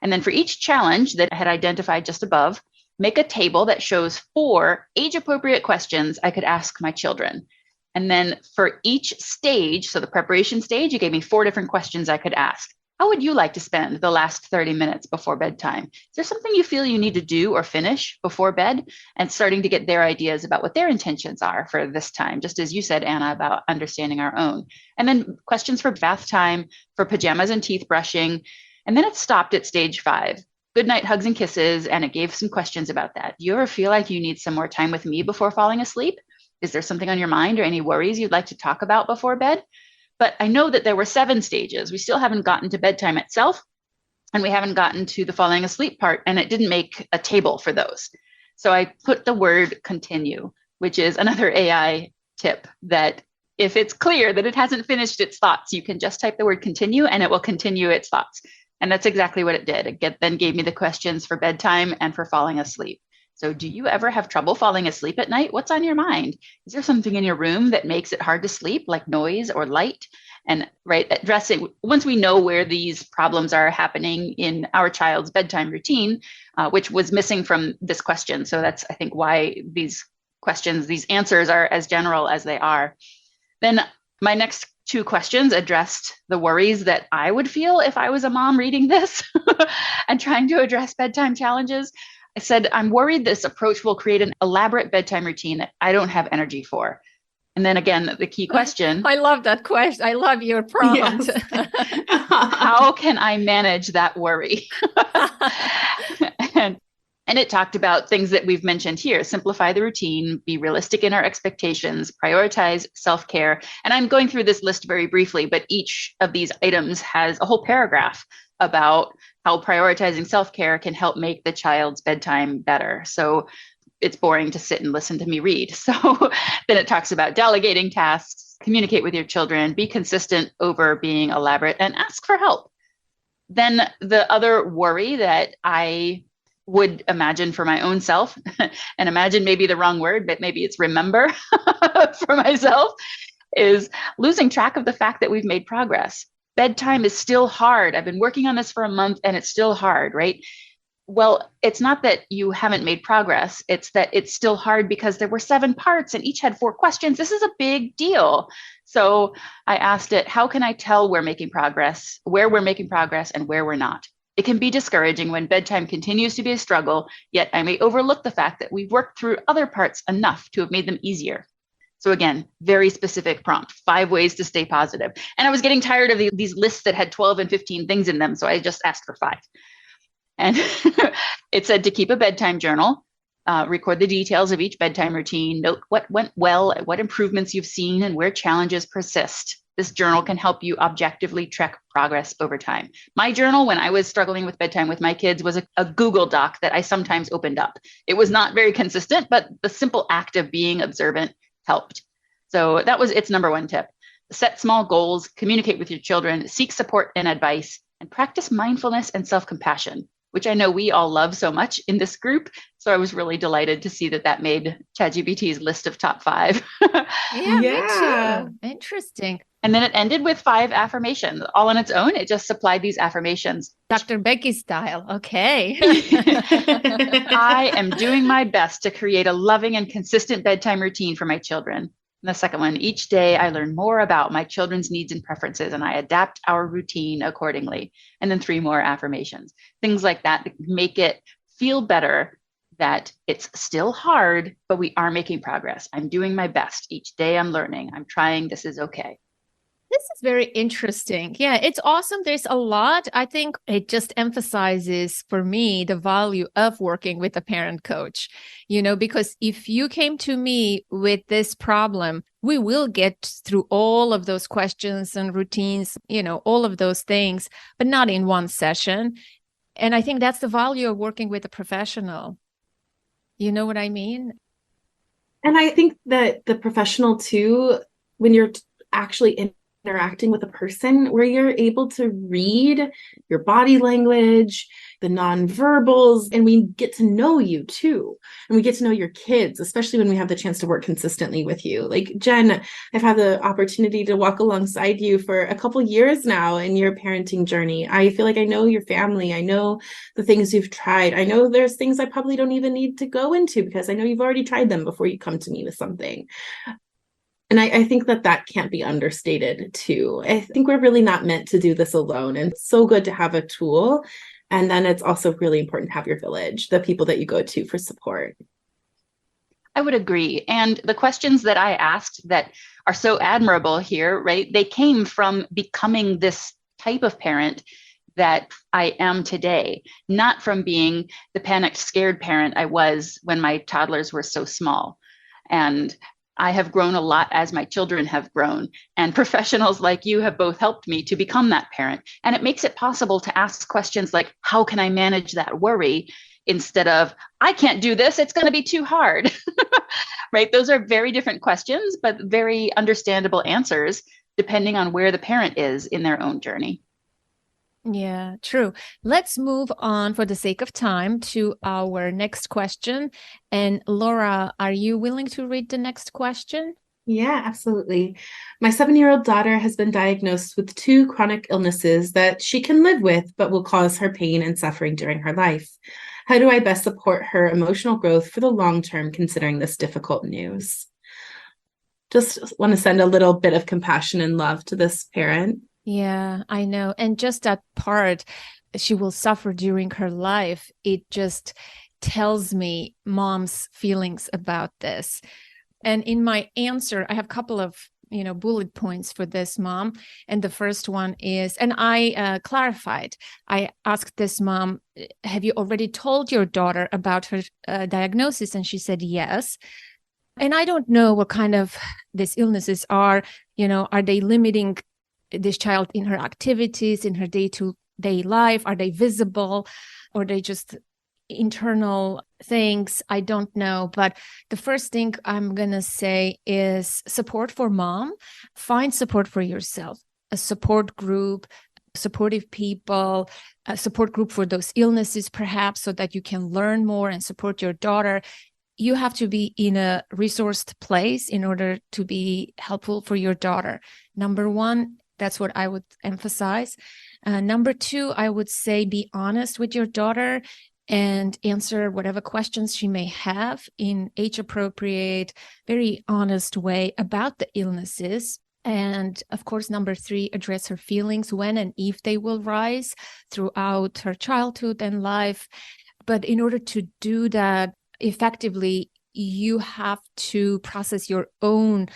And then for each challenge that I had identified just above, make a table that shows 4 age-appropriate questions I could ask my children. And then for each stage, so the preparation stage, you gave me 4 different questions I could ask. How would you like to spend the last 30 minutes before bedtime? Is there something you feel you need to do or finish before bed? And starting to get their ideas about what their intentions are for this time, just as you said, Anna, about understanding our own. And then questions for bath time, for pajamas and teeth brushing. And then it stopped at stage 5. Good night, hugs and kisses. And it gave some questions about that. Do you ever feel like you need some more time with me before falling asleep? Is there something on your mind or any worries you'd like to talk about before bed? But I know that there were 7 stages. We still haven't gotten to bedtime itself, and we haven't gotten to the falling asleep part, and it didn't make a table for those. So I put the word continue, which is another AI tip, that if it's clear that it hasn't finished its thoughts, you can just type the word continue and it will continue its thoughts. And that's exactly what it did. It then gave me the questions for bedtime and for falling asleep. So do you ever have trouble falling asleep at night? What's on your mind? Is there something in your room that makes it hard to sleep, like noise or light? And addressing, once we know where these problems are happening in our child's bedtime routine, which was missing from this question. So that's, I think, why these questions, these answers are as general as they are. Then my next 2 questions addressed the worries that I would feel if I was a mom reading this and trying to address bedtime challenges. I said, I'm worried this approach will create an elaborate bedtime routine that I don't have energy for. And then again, the key question. I love that question. I love your prompt. Yes. How can I manage that worry? and it talked about things that we've mentioned here: simplify the routine, be realistic in our expectations, prioritize self-care. And I'm going through this list very briefly, but each of these items has a whole paragraph about how prioritizing self-care can help make the child's bedtime better. So it's boring to sit and listen to me read. So then it talks about delegating tasks, communicate with your children, be consistent over being elaborate, and ask for help. Then the other worry that I would imagine for my own self, and imagine maybe the wrong word, but maybe it's remember for myself, is losing track of the fact that we've made progress. Bedtime is still hard. I've been working on this for a month and it's still hard, right? Well, it's not that you haven't made progress. It's that it's still hard because there were 7 parts and each had 4 questions. This is a big deal. So I asked it, how can I tell we're making progress, where we're making progress and where we're not? It can be discouraging when bedtime continues to be a struggle, yet I may overlook the fact that we've worked through other parts enough to have made them easier. So again, very specific prompt, 5 ways to stay positive. And I was getting tired of these lists that had 12 and 15 things in them. So I just asked for 5. And it said to keep a bedtime journal, record the details of each bedtime routine, note what went well, what improvements you've seen, and where challenges persist. This journal can help you objectively track progress over time. My journal, when I was struggling with bedtime with my kids, was a Google Doc that I sometimes opened up. It was not very consistent, but the simple act of being observant helped. So that was its number 1 tip. Set small goals, communicate with your children, seek support and advice, and practice mindfulness and self-compassion, which I know we all love so much in this group. So I was really delighted to see that made ChatGPT's list of top 5. Yeah, me too. Interesting. And then it ended with 5 affirmations all on its own. It just supplied these affirmations. Dr. Becky style. Okay. I am doing my best to create a loving and consistent bedtime routine for my children. The second one, each day I learn more about my children's needs and preferences and I adapt our routine accordingly. And then 3 more affirmations, things like that make it feel better that it's still hard, but we are making progress. I'm doing my best. Each day I'm learning. I'm trying. This is okay. This is very interesting. Yeah, it's awesome. There's a lot. I think it just emphasizes for me the value of working with a parent coach, because if you came to me with this problem, we will get through all of those questions and routines, all of those things, but not in one session. And I think that's the value of working with a professional. You know what I mean? And I think that the professional too, when you're actually interacting with a person, where you're able to read your body language, the nonverbals, and we get to know you too. And we get to know your kids, especially when we have the chance to work consistently with you. Like Jen, I've had the opportunity to walk alongside you for a couple years now in your parenting journey. I feel like I know your family. I know the things you've tried. I know there's things I probably don't even need to go into because I know you've already tried them before you come to me with something. And I think that can't be understated too. I think we're really not meant to do this alone. And it's so good to have a tool. And then it's also really important to have your village, the people that you go to for support. I would agree. And the questions that I asked that are so admirable here, right? They came from becoming this type of parent that I am today, not from being the panicked, scared parent I was when my toddlers were so small. And I have grown a lot as my children have grown, and professionals like you have both helped me to become that parent. And it makes it possible to ask questions like, how can I manage that worry? Instead of, I can't do this, it's going to be too hard, right? Those are very different questions, but very understandable answers depending on where the parent is in their own journey. Yeah, true. Let's move on for the sake of time to our next question. And Laura, are you willing to read the next question? Yeah, absolutely. My 7-year-old daughter has been diagnosed with 2 chronic illnesses that she can live with, but will cause her pain and suffering during her life. How do I best support her emotional growth for the long term, considering this difficult news? Just want to send a little bit of compassion and love to this parent. Yeah, I know. And just that part, she will suffer during her life. It just tells me mom's feelings about this. And in my answer, I have a couple of, bullet points for this mom. And the first one is, and I clarified, I asked this mom, have you already told your daughter about her diagnosis? And she said, yes. And I don't know what kind of these illnesses are, are they limiting this child in her activities, in her day-to-day life? Are they visible, or are they just internal things? I don't know. But the first thing I'm going to say is support for mom. Find support for yourself, a support group, supportive people, a support group for those illnesses, perhaps, so that you can learn more and support your daughter. You have to be in a resourced place in order to be helpful for your daughter. Number one, that's what I would emphasize. Number two, I would say be honest with your daughter and answer whatever questions she may have in age-appropriate, very honest way about the illnesses. And of course, number three, address her feelings when and if they will rise throughout her childhood and life. But in order to do that effectively, you have to process your own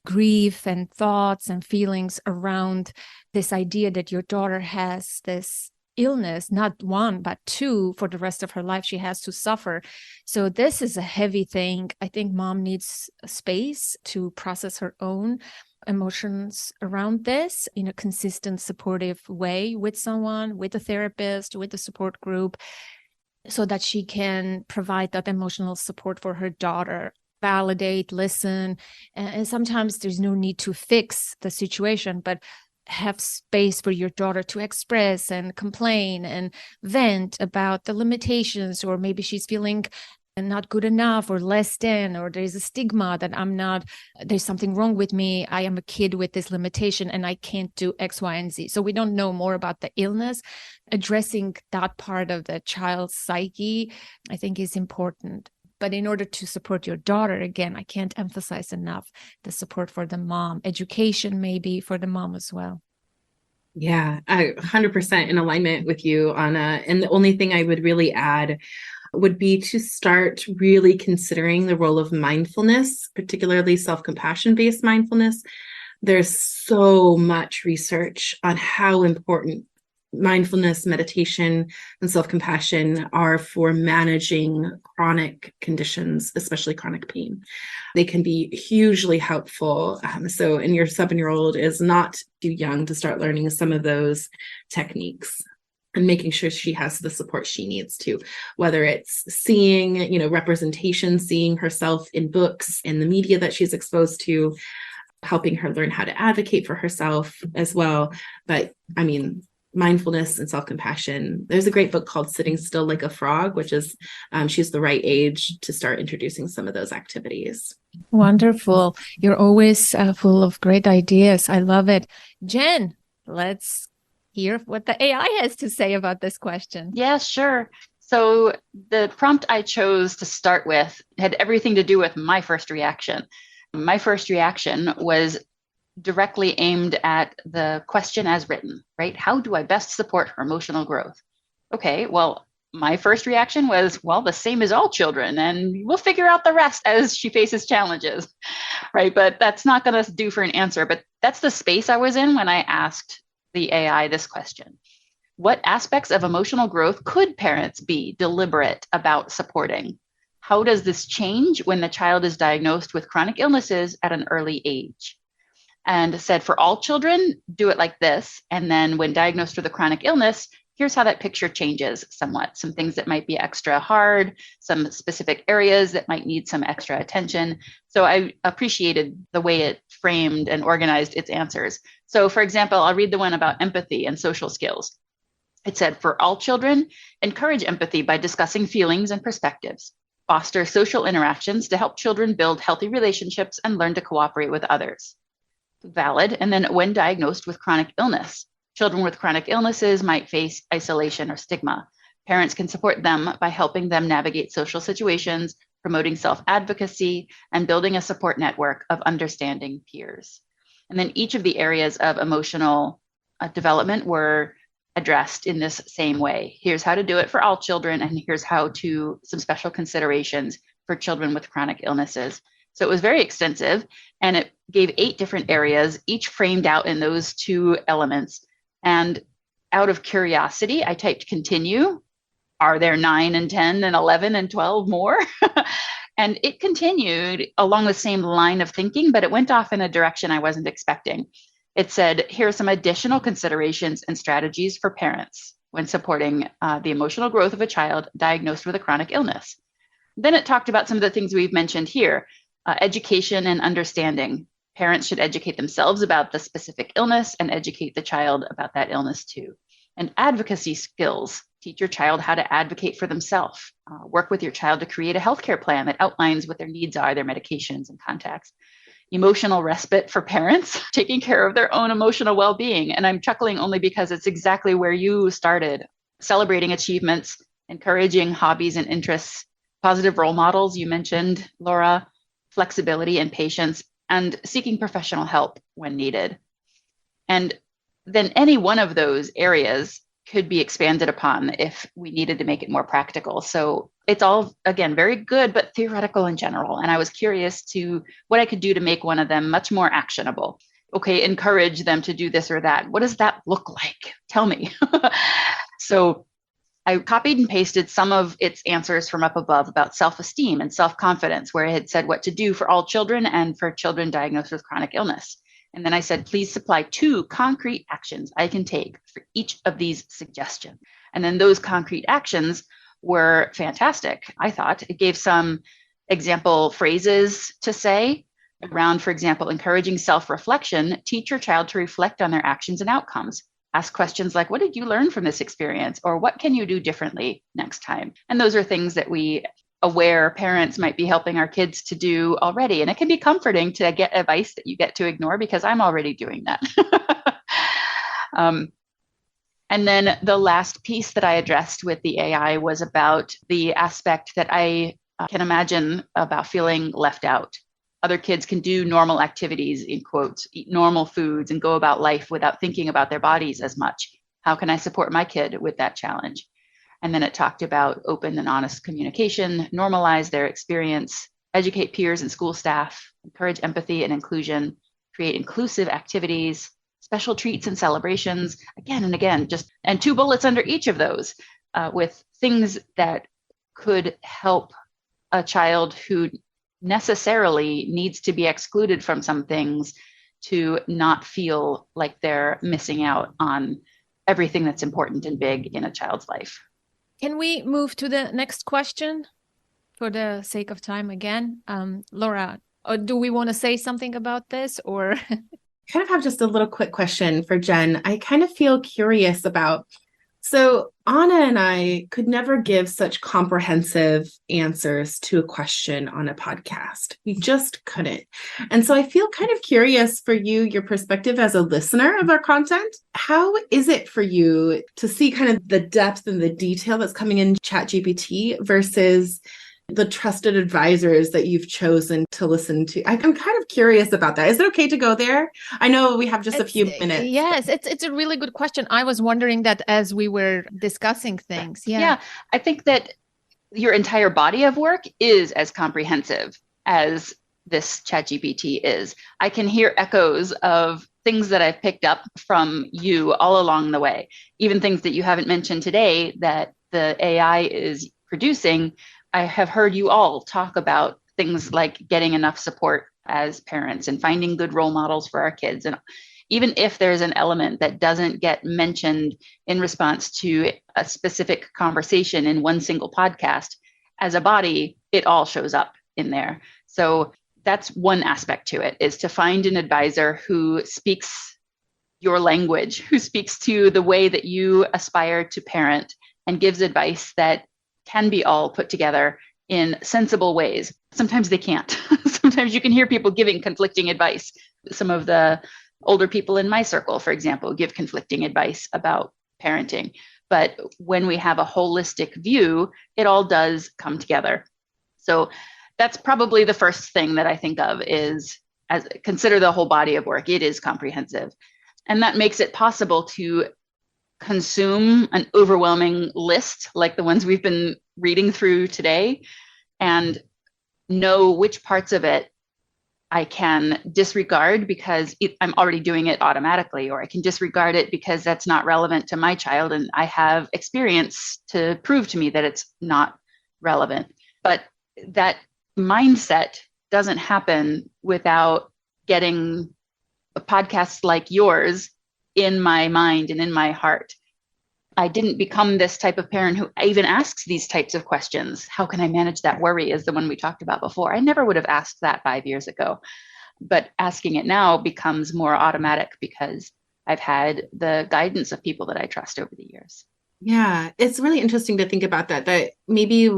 grief and thoughts and feelings around this idea that your daughter has this illness, not one, but two, for the rest of her life she has to suffer. So this is a heavy thing. I think mom needs a space to process her own emotions around this in a consistent, supportive way with someone, with a therapist, with a support group, so that she can provide that emotional support for her daughter. Validate, listen, and sometimes there's no need to fix the situation, but have space for your daughter to express and complain and vent about the limitations, or maybe she's feeling not good enough or less than, or there's a stigma that there's something wrong with me. I am a kid with this limitation and I can't do X, Y, and Z. So we don't know more about the illness. Addressing that part of the child's psyche, I think, is important. But in order to support your daughter, again, I can't emphasize enough the support for the mom, education maybe for the mom as well. Yeah, I 100% in alignment with you, Anna. And the only thing I would really add would be to start really considering the role of mindfulness, particularly self-compassion based mindfulness. There's so much research on how important mindfulness, meditation, and self-compassion are for managing chronic conditions, especially chronic pain. They can be hugely helpful. So, and your 7-year-old is not too young to start learning some of those techniques and making sure she has the support she needs to, whether it's seeing, representation, seeing herself in books, in the media that she's exposed to, helping her learn how to advocate for herself as well. But I mean, mindfulness and self-compassion. There's a great book called Sitting Still Like a Frog, which is she's the right age to start introducing some of those activities. Wonderful. You're always full of great ideas. I love it. Jen, let's hear what the AI has to say about this question. Yeah, sure. So the prompt I chose to start with had everything to do with my first reaction. My first reaction was directly aimed at the question as written, right? How do I best support her emotional growth? Okay, well, my first reaction was, well, the same as all children, and we'll figure out the rest as she faces challenges, right? But that's not going to do for an answer. But that's the space I was in when I asked the AI this question. What aspects of emotional growth could parents be deliberate about supporting? How does this change when the child is diagnosed with chronic illnesses at an early age? And said, for all children, do it like this. And then when diagnosed with a chronic illness, here's how that picture changes somewhat. Some things that might be extra hard, some specific areas that might need some extra attention. So I appreciated the way it framed and organized its answers. So for example, I'll read the one about empathy and social skills. It said, for all children, encourage empathy by discussing feelings and perspectives. Foster social interactions to help children build healthy relationships and learn to cooperate with others. Valid. And then when diagnosed with chronic illness, children with chronic illnesses might face isolation or stigma. Parents can support them by helping them navigate social situations, promoting self-advocacy, and building a support network of understanding peers. And then each of the areas of emotional development were addressed in this same way. Here's how to do it for all children, and here's how to some special considerations for children with chronic illnesses. So it was very extensive, and it gave 8 different areas, each framed out in those 2 elements. And out of curiosity, I typed continue. Are there 9 and 10 and 11 and 12 more? And it continued along the same line of thinking, but it went off in a direction I wasn't expecting. It said, here are some additional considerations and strategies for parents when supporting the emotional growth of a child diagnosed with a chronic illness. Then it talked about some of the things we've mentioned here. Education and understanding. Parents should educate themselves about the specific illness and educate the child about that illness too. And advocacy skills. Teach your child how to advocate for themselves. Work with your child to create a healthcare plan that outlines what their needs are, their medications and contacts. Emotional respite for parents, taking care of their own emotional well-being. And I'm chuckling only because it's exactly where you started. Celebrating achievements, encouraging hobbies and interests, positive role models, you mentioned, Laura, flexibility and patience, and seeking professional help when needed. And then any one of those areas could be expanded upon if we needed to make it more practical. So it's all, again, very good, but theoretical in general. And I was curious to what I could do to make one of them much more actionable. Okay, encourage them to do this or that. What does that look like? Tell me. So I copied and pasted some of its answers from up above about self-esteem and self-confidence, where it had said what to do for all children and for children diagnosed with chronic illness. And then I said, please supply 2 concrete actions I can take for each of these suggestions. And then those concrete actions were fantastic, I thought. It gave some example phrases to say around, for example, encouraging self-reflection. Teach your child to reflect on their actions and outcomes. Ask questions like, what did you learn from this experience? Or what can you do differently next time? And those are things that we aware parents might be helping our kids to do already. And it can be comforting to get advice that you get to ignore because I'm already doing that. And then the last piece that I addressed with the AI was about the aspect that I can imagine about feeling left out. Other kids can do normal activities, in quotes, eat normal foods and go about life without thinking about their bodies as much. How can I support my kid with that challenge? And then it talked about open and honest communication, normalize their experience, educate peers and school staff, encourage empathy and inclusion, create inclusive activities, special treats and celebrations, again and again, and 2 bullets under each of those with things that could help a child who necessarily needs to be excluded from some things to not feel like they're missing out on everything that's important and big in a child's life. Can we move to the next question for the sake of time again? Laura, do we want to say something about this or? Kind of have just a little quick question for Jen. I kind of feel curious about, so Anna and I could never give such comprehensive answers to a question on a podcast. We just couldn't. And so I feel kind of curious for you, your perspective as a listener of our content. How is it for you to see kind of the depth and the detail that's coming in ChatGPT versus the trusted advisors that you've chosen to listen to? I'm kind of curious about that. Is it okay to go there? I know we have just a few minutes. Yes, it's a really good question. I was wondering that as we were discussing things. Yeah, I think that your entire body of work is as comprehensive as this ChatGPT is. I can hear echoes of things that I've picked up from you all along the way, even things that you haven't mentioned today that the AI is producing. I have heard you all talk about things like getting enough support as parents and finding good role models for our kids. And even if there's an element that doesn't get mentioned in response to a specific conversation in one single podcast, as a body, it all shows up in there. So that's one aspect to it, is to find an advisor who speaks your language, who speaks to the way that you aspire to parent and gives advice that can be all put together in sensible ways. Sometimes they can't. Sometimes you can hear people giving conflicting advice. Some of the older people in my circle, for example, give conflicting advice about parenting. But when we have a holistic view, it all does come together. So that's probably the first thing that I think of is as consider the whole body of work. It is comprehensive. And that makes it possible to consume an overwhelming list like the ones we've been reading through today and know which parts of it I can disregard because I'm already doing it automatically, or I can disregard it because that's not relevant to my child and I have experience to prove to me that it's not relevant. But that mindset doesn't happen without getting podcasts like yours in my mind and in my heart. I didn't become this type of parent who even asks these types of questions. How can I manage that worry is the one we talked about before. I never would have asked that 5 years ago, but asking it now becomes more automatic because I've had the guidance of people that I trust over the years. Yeah, it's really interesting to think about that maybe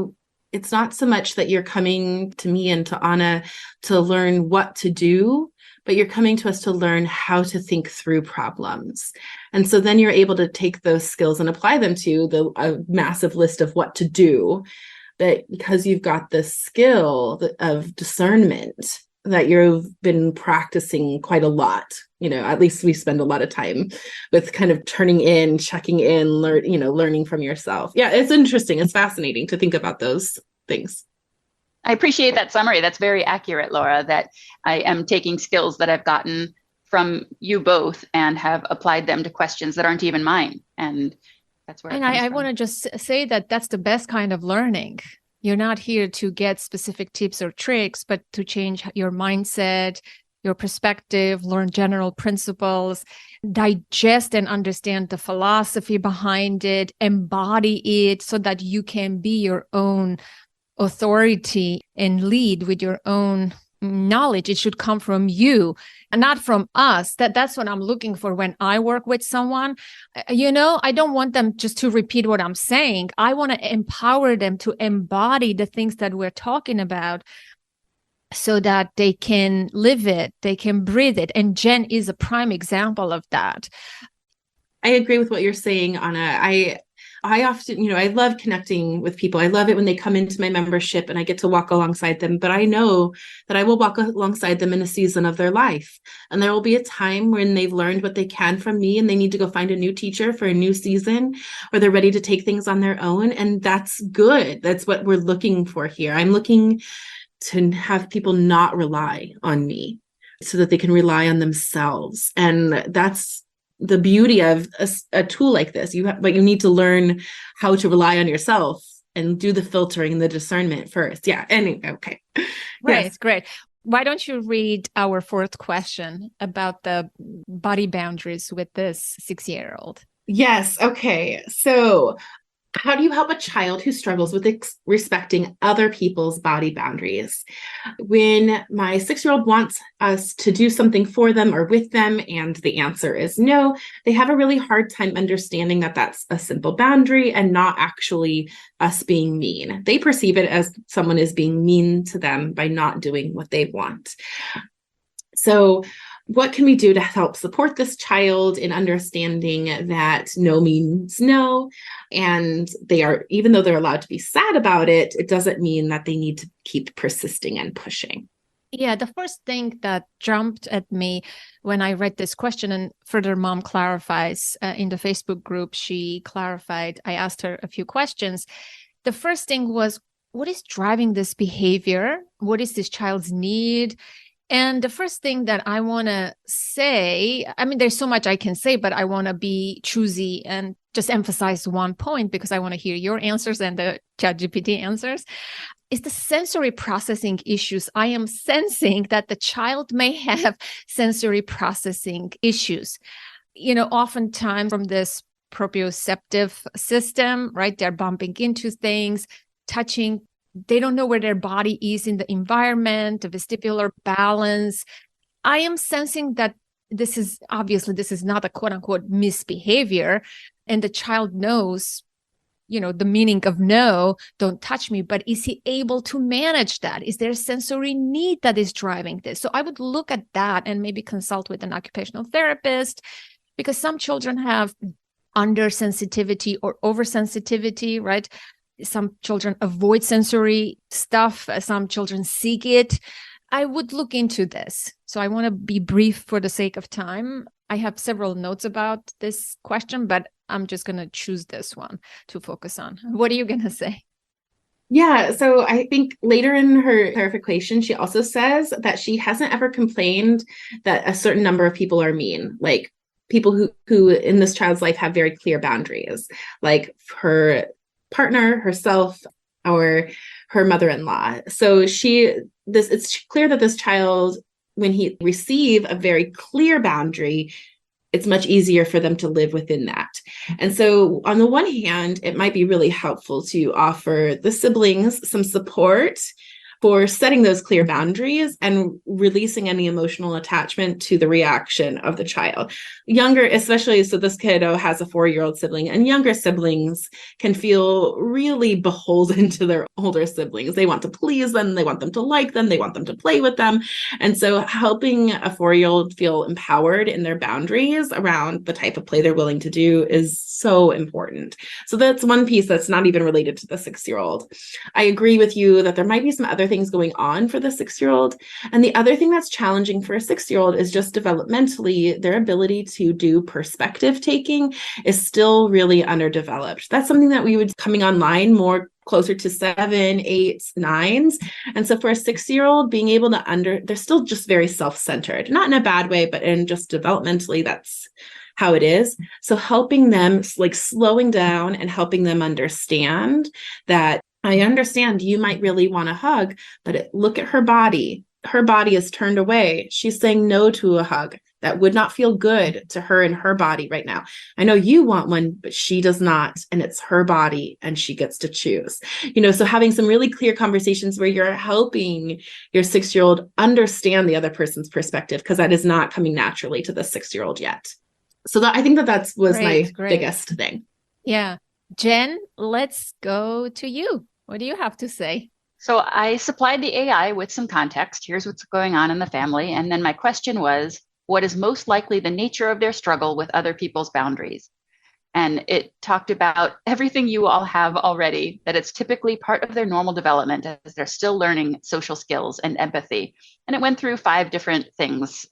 it's not so much that you're coming to me and to Anna to learn what to do, but you're coming to us to learn how to think through problems. And so then you're able to take those skills and apply them to a massive list of what to do. But because you've got the skill of discernment that you've been practicing quite a lot, at least we spend a lot of time with kind of turning in, checking in, learning from yourself. Yeah, it's interesting. It's fascinating to think about those things. I appreciate that summary. That's very accurate, Laura, that I am taking skills that I've gotten from you both and have applied them to questions that aren't even mine. And that's where it comes I from. want to just say that that's the best kind of learning. You're not here to get specific tips or tricks, but to change your mindset, your perspective, learn general principles, digest and understand the philosophy behind it, embody it so that you can be your own authority and lead with your own knowledge. It should come from you and not from us. That's what I'm looking for when I work with someone. I don't want them just to repeat what I'm saying. I want to empower them to embody the things that we're talking about so that they can live it, they can breathe it. And Jen is a prime example of that. I agree with what you're saying, Anna. I often, I love connecting with people. I love it when they come into my membership and I get to walk alongside them, but I know that I will walk alongside them in a season of their life. And there will be a time when they've learned what they can from me and they need to go find a new teacher for a new season, or they're ready to take things on their own. And that's good. That's what we're looking for here. I'm looking to have people not rely on me so that they can rely on themselves. And that's the beauty of a tool like this. But you need to learn how to rely on yourself and do the filtering and the discernment first. Yeah. Anyway, okay. Right. Yes. Great. Why don't you read our fourth question about the body boundaries with this 6-year-old? Yes. Okay. So how do you help a child who struggles with respecting other people's body boundaries? When my 6-year-old wants us to do something for them or with them, and the answer is no, they have a really hard time understanding that that's a simple boundary and not actually us being mean. They perceive it as someone is being mean to them by not doing what they want. So what can we do to help support this child in understanding that no means no? And even though they're allowed to be sad about it, it doesn't mean that they need to keep persisting and pushing. Yeah, the first thing that jumped at me when I read this question, and further mom clarifies in the Facebook group, she clarified, I asked her a few questions. The first thing was, what is driving this behavior? What is this child's need? And the first thing that I want to say, I mean, there's so much I can say, but I want to be choosy and just emphasize one point because I want to hear your answers and the ChatGPT answers, is the sensory processing issues. I am sensing that the child may have sensory processing issues. Oftentimes from this proprioceptive system, right? They're bumping into things, touching. They don't know where their body is in the environment, the vestibular balance. I am sensing that this is not a quote unquote misbehavior. And the child knows, the meaning of no, don't touch me. But is he able to manage that? Is there a sensory need that is driving this? So I would look at that and maybe consult with an occupational therapist, because some children have undersensitivity or oversensitivity, right? Some children avoid sensory stuff. Some children seek it. I would look into this. So I want to be brief for the sake of time. I have several notes about this question, but I'm just going to choose this one to focus on. What are you going to say? Yeah, so I think later in her clarification, she also says that she hasn't ever complained that a certain number of people are mean, like people who in this child's life have very clear boundaries, like her partner, herself, or her mother-in-law. So it's clear that this child, when he receive a very clear boundary, it's much easier for them to live within that. And so on the one hand, it might be really helpful to offer the siblings some support for setting those clear boundaries and releasing any emotional attachment to the reaction of the child. Younger, especially, so this kiddo has a 4-year-old sibling, and younger siblings can feel really beholden to their older siblings. They want to please them, they want them to like them, they want them to play with them. And so helping a 4-year-old feel empowered in their boundaries around the type of play they're willing to do is so important. So that's one piece that's not even related to the 6-year-old. I agree with you that there might be some other things going on for the 6-year-old. And the other thing that's challenging for a 6-year-old is just developmentally, their ability to do perspective taking is still really underdeveloped. That's something that we would coming online more closer to 7, 8, 9s. And so for a 6-year-old, being able to they're still just very self-centered, not in a bad way, but in just developmentally, that's how it is. So helping them, like slowing down and helping them understand that I understand you might really want a hug, but look at her body. Her body is turned away. She's saying no to a hug. That would not feel good to her and her body right now. I know you want one, but she does not. And it's her body and she gets to choose. So having some really clear conversations where you're helping your 6-year-old understand the other person's perspective, because that is not coming naturally to the 6-year-old yet. So I think that was my biggest thing. Yeah. Jen, let's go to you. What do you have to say? So I supplied the AI with some context. Here's what's going on in the family. And then my question was, what is most likely the nature of their struggle with other people's boundaries? And it talked about everything you all have already, that it's typically part of their normal development as they're still learning social skills and empathy. And it went through 5 different things,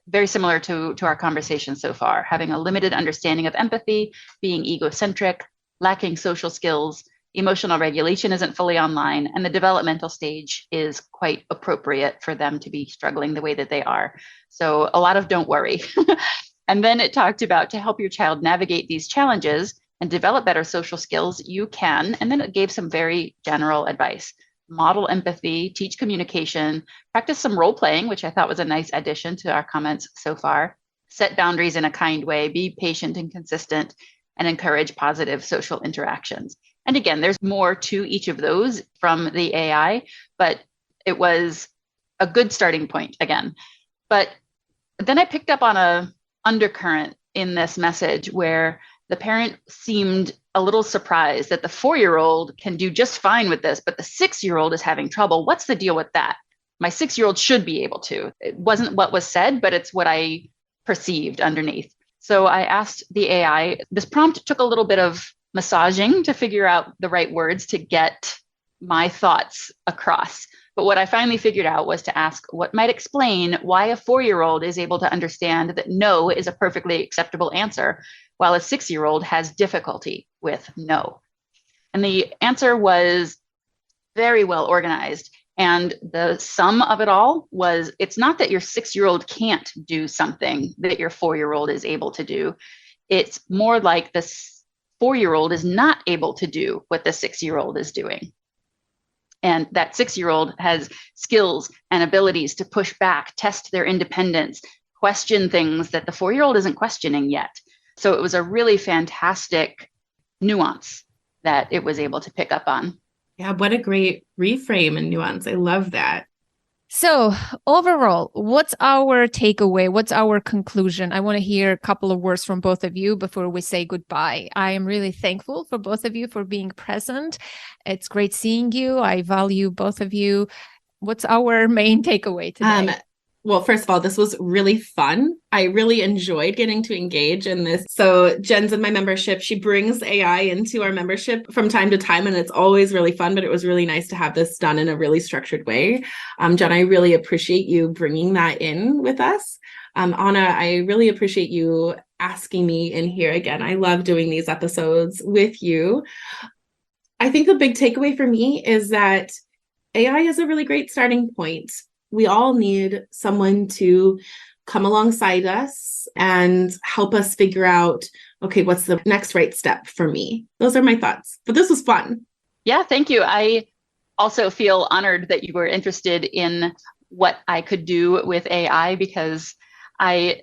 very similar to our conversation so far: having a limited understanding of empathy, being egocentric, lacking social skills, emotional regulation isn't fully online, and the developmental stage is quite appropriate for them to be struggling the way that they are. So a lot of don't worry. And then it talked about, to help your child navigate these challenges and develop better social skills, you can, and then it gave some very general advice: model empathy, teach communication, practice some role playing, which I thought was a nice addition to our comments so far, set boundaries in a kind way, be patient and consistent, and encourage positive social interactions. And again, there's more to each of those from the AI, but it was a good starting point again. But then I picked up on a undercurrent in this message where the parent seemed a little surprised that the 4-year-old can do just fine with this, but the 6-year-old is having trouble. What's the deal with that? My 6-year-old should be able to. It wasn't what was said, but it's what I perceived underneath. So I asked the AI, this prompt took a little bit of massaging to figure out the right words to get my thoughts across. But what I finally figured out was to ask what might explain why a 4-year-old is able to understand that no is a perfectly acceptable answer, while a 6-year-old has difficulty with no. And the answer was very well organized. And the sum of it all was, it's not that your 6-year-old can't do something that your 4-year-old is able to do. It's more like the 4-year-old is not able to do what the 6-year-old is doing. And that 6-year-old has skills and abilities to push back, test their independence, question things that the 4-year-old isn't questioning yet. So it was a really fantastic nuance that it was able to pick up on. Yeah, what a great reframe and nuance. I love that. So overall, what's our takeaway? What's our conclusion? I want to hear a couple of words from both of you before we say goodbye. I am really thankful for both of you for being present. It's great seeing you. I value both of you. What's our main takeaway today? Well, first of all, this was really fun. I really enjoyed getting to engage in this. So Jen's in my membership. She brings AI into our membership from time to time, and it's always really fun, but it was really nice to have this done in a really structured way. Jen, I really appreciate you bringing that in with us. Anna, I really appreciate you asking me in here again. I love doing these episodes with you. I think the big takeaway for me is that AI is a really great starting point. We all need someone to come alongside us and help us figure out, okay, what's the next right step for me? Those are my thoughts, but this was fun. Yeah, thank you. I also feel honored that you were interested in what I could do with AI, because I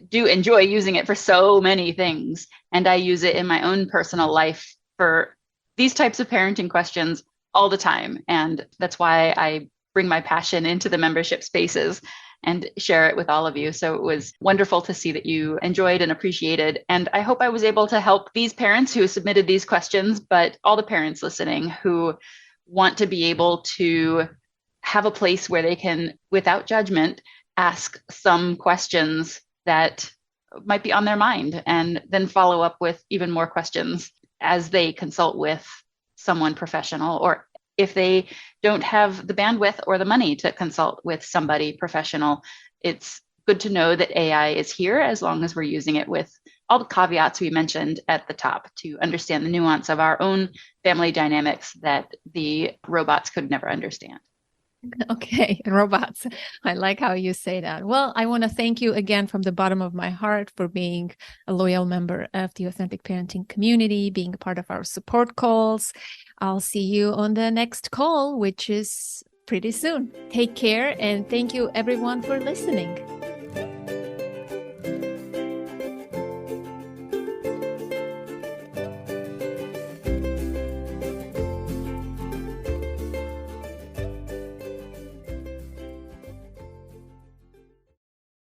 do enjoy using it for so many things. And I use it in my own personal life for these types of parenting questions all the time. And that's why I bring my passion into the membership spaces and share it with all of you. So it was wonderful to see that you enjoyed and appreciated. And I hope I was able to help these parents who submitted these questions, but all the parents listening who want to be able to have a place where they can, without judgment, ask some questions that might be on their mind, and then follow up with even more questions as they consult with someone professional, or if they don't have the bandwidth or the money to consult with somebody professional. It's good to know that AI is here, as long as we're using it with all the caveats we mentioned at the top, to understand the nuance of our own family dynamics that the robots could never understand. Okay, robots. I like how you say that. Well, I want to thank you again from the bottom of my heart for being a loyal member of the Authentic Parenting community, being a part of our support calls. I'll see you on the next call, which is pretty soon. Take care, and thank you everyone for listening.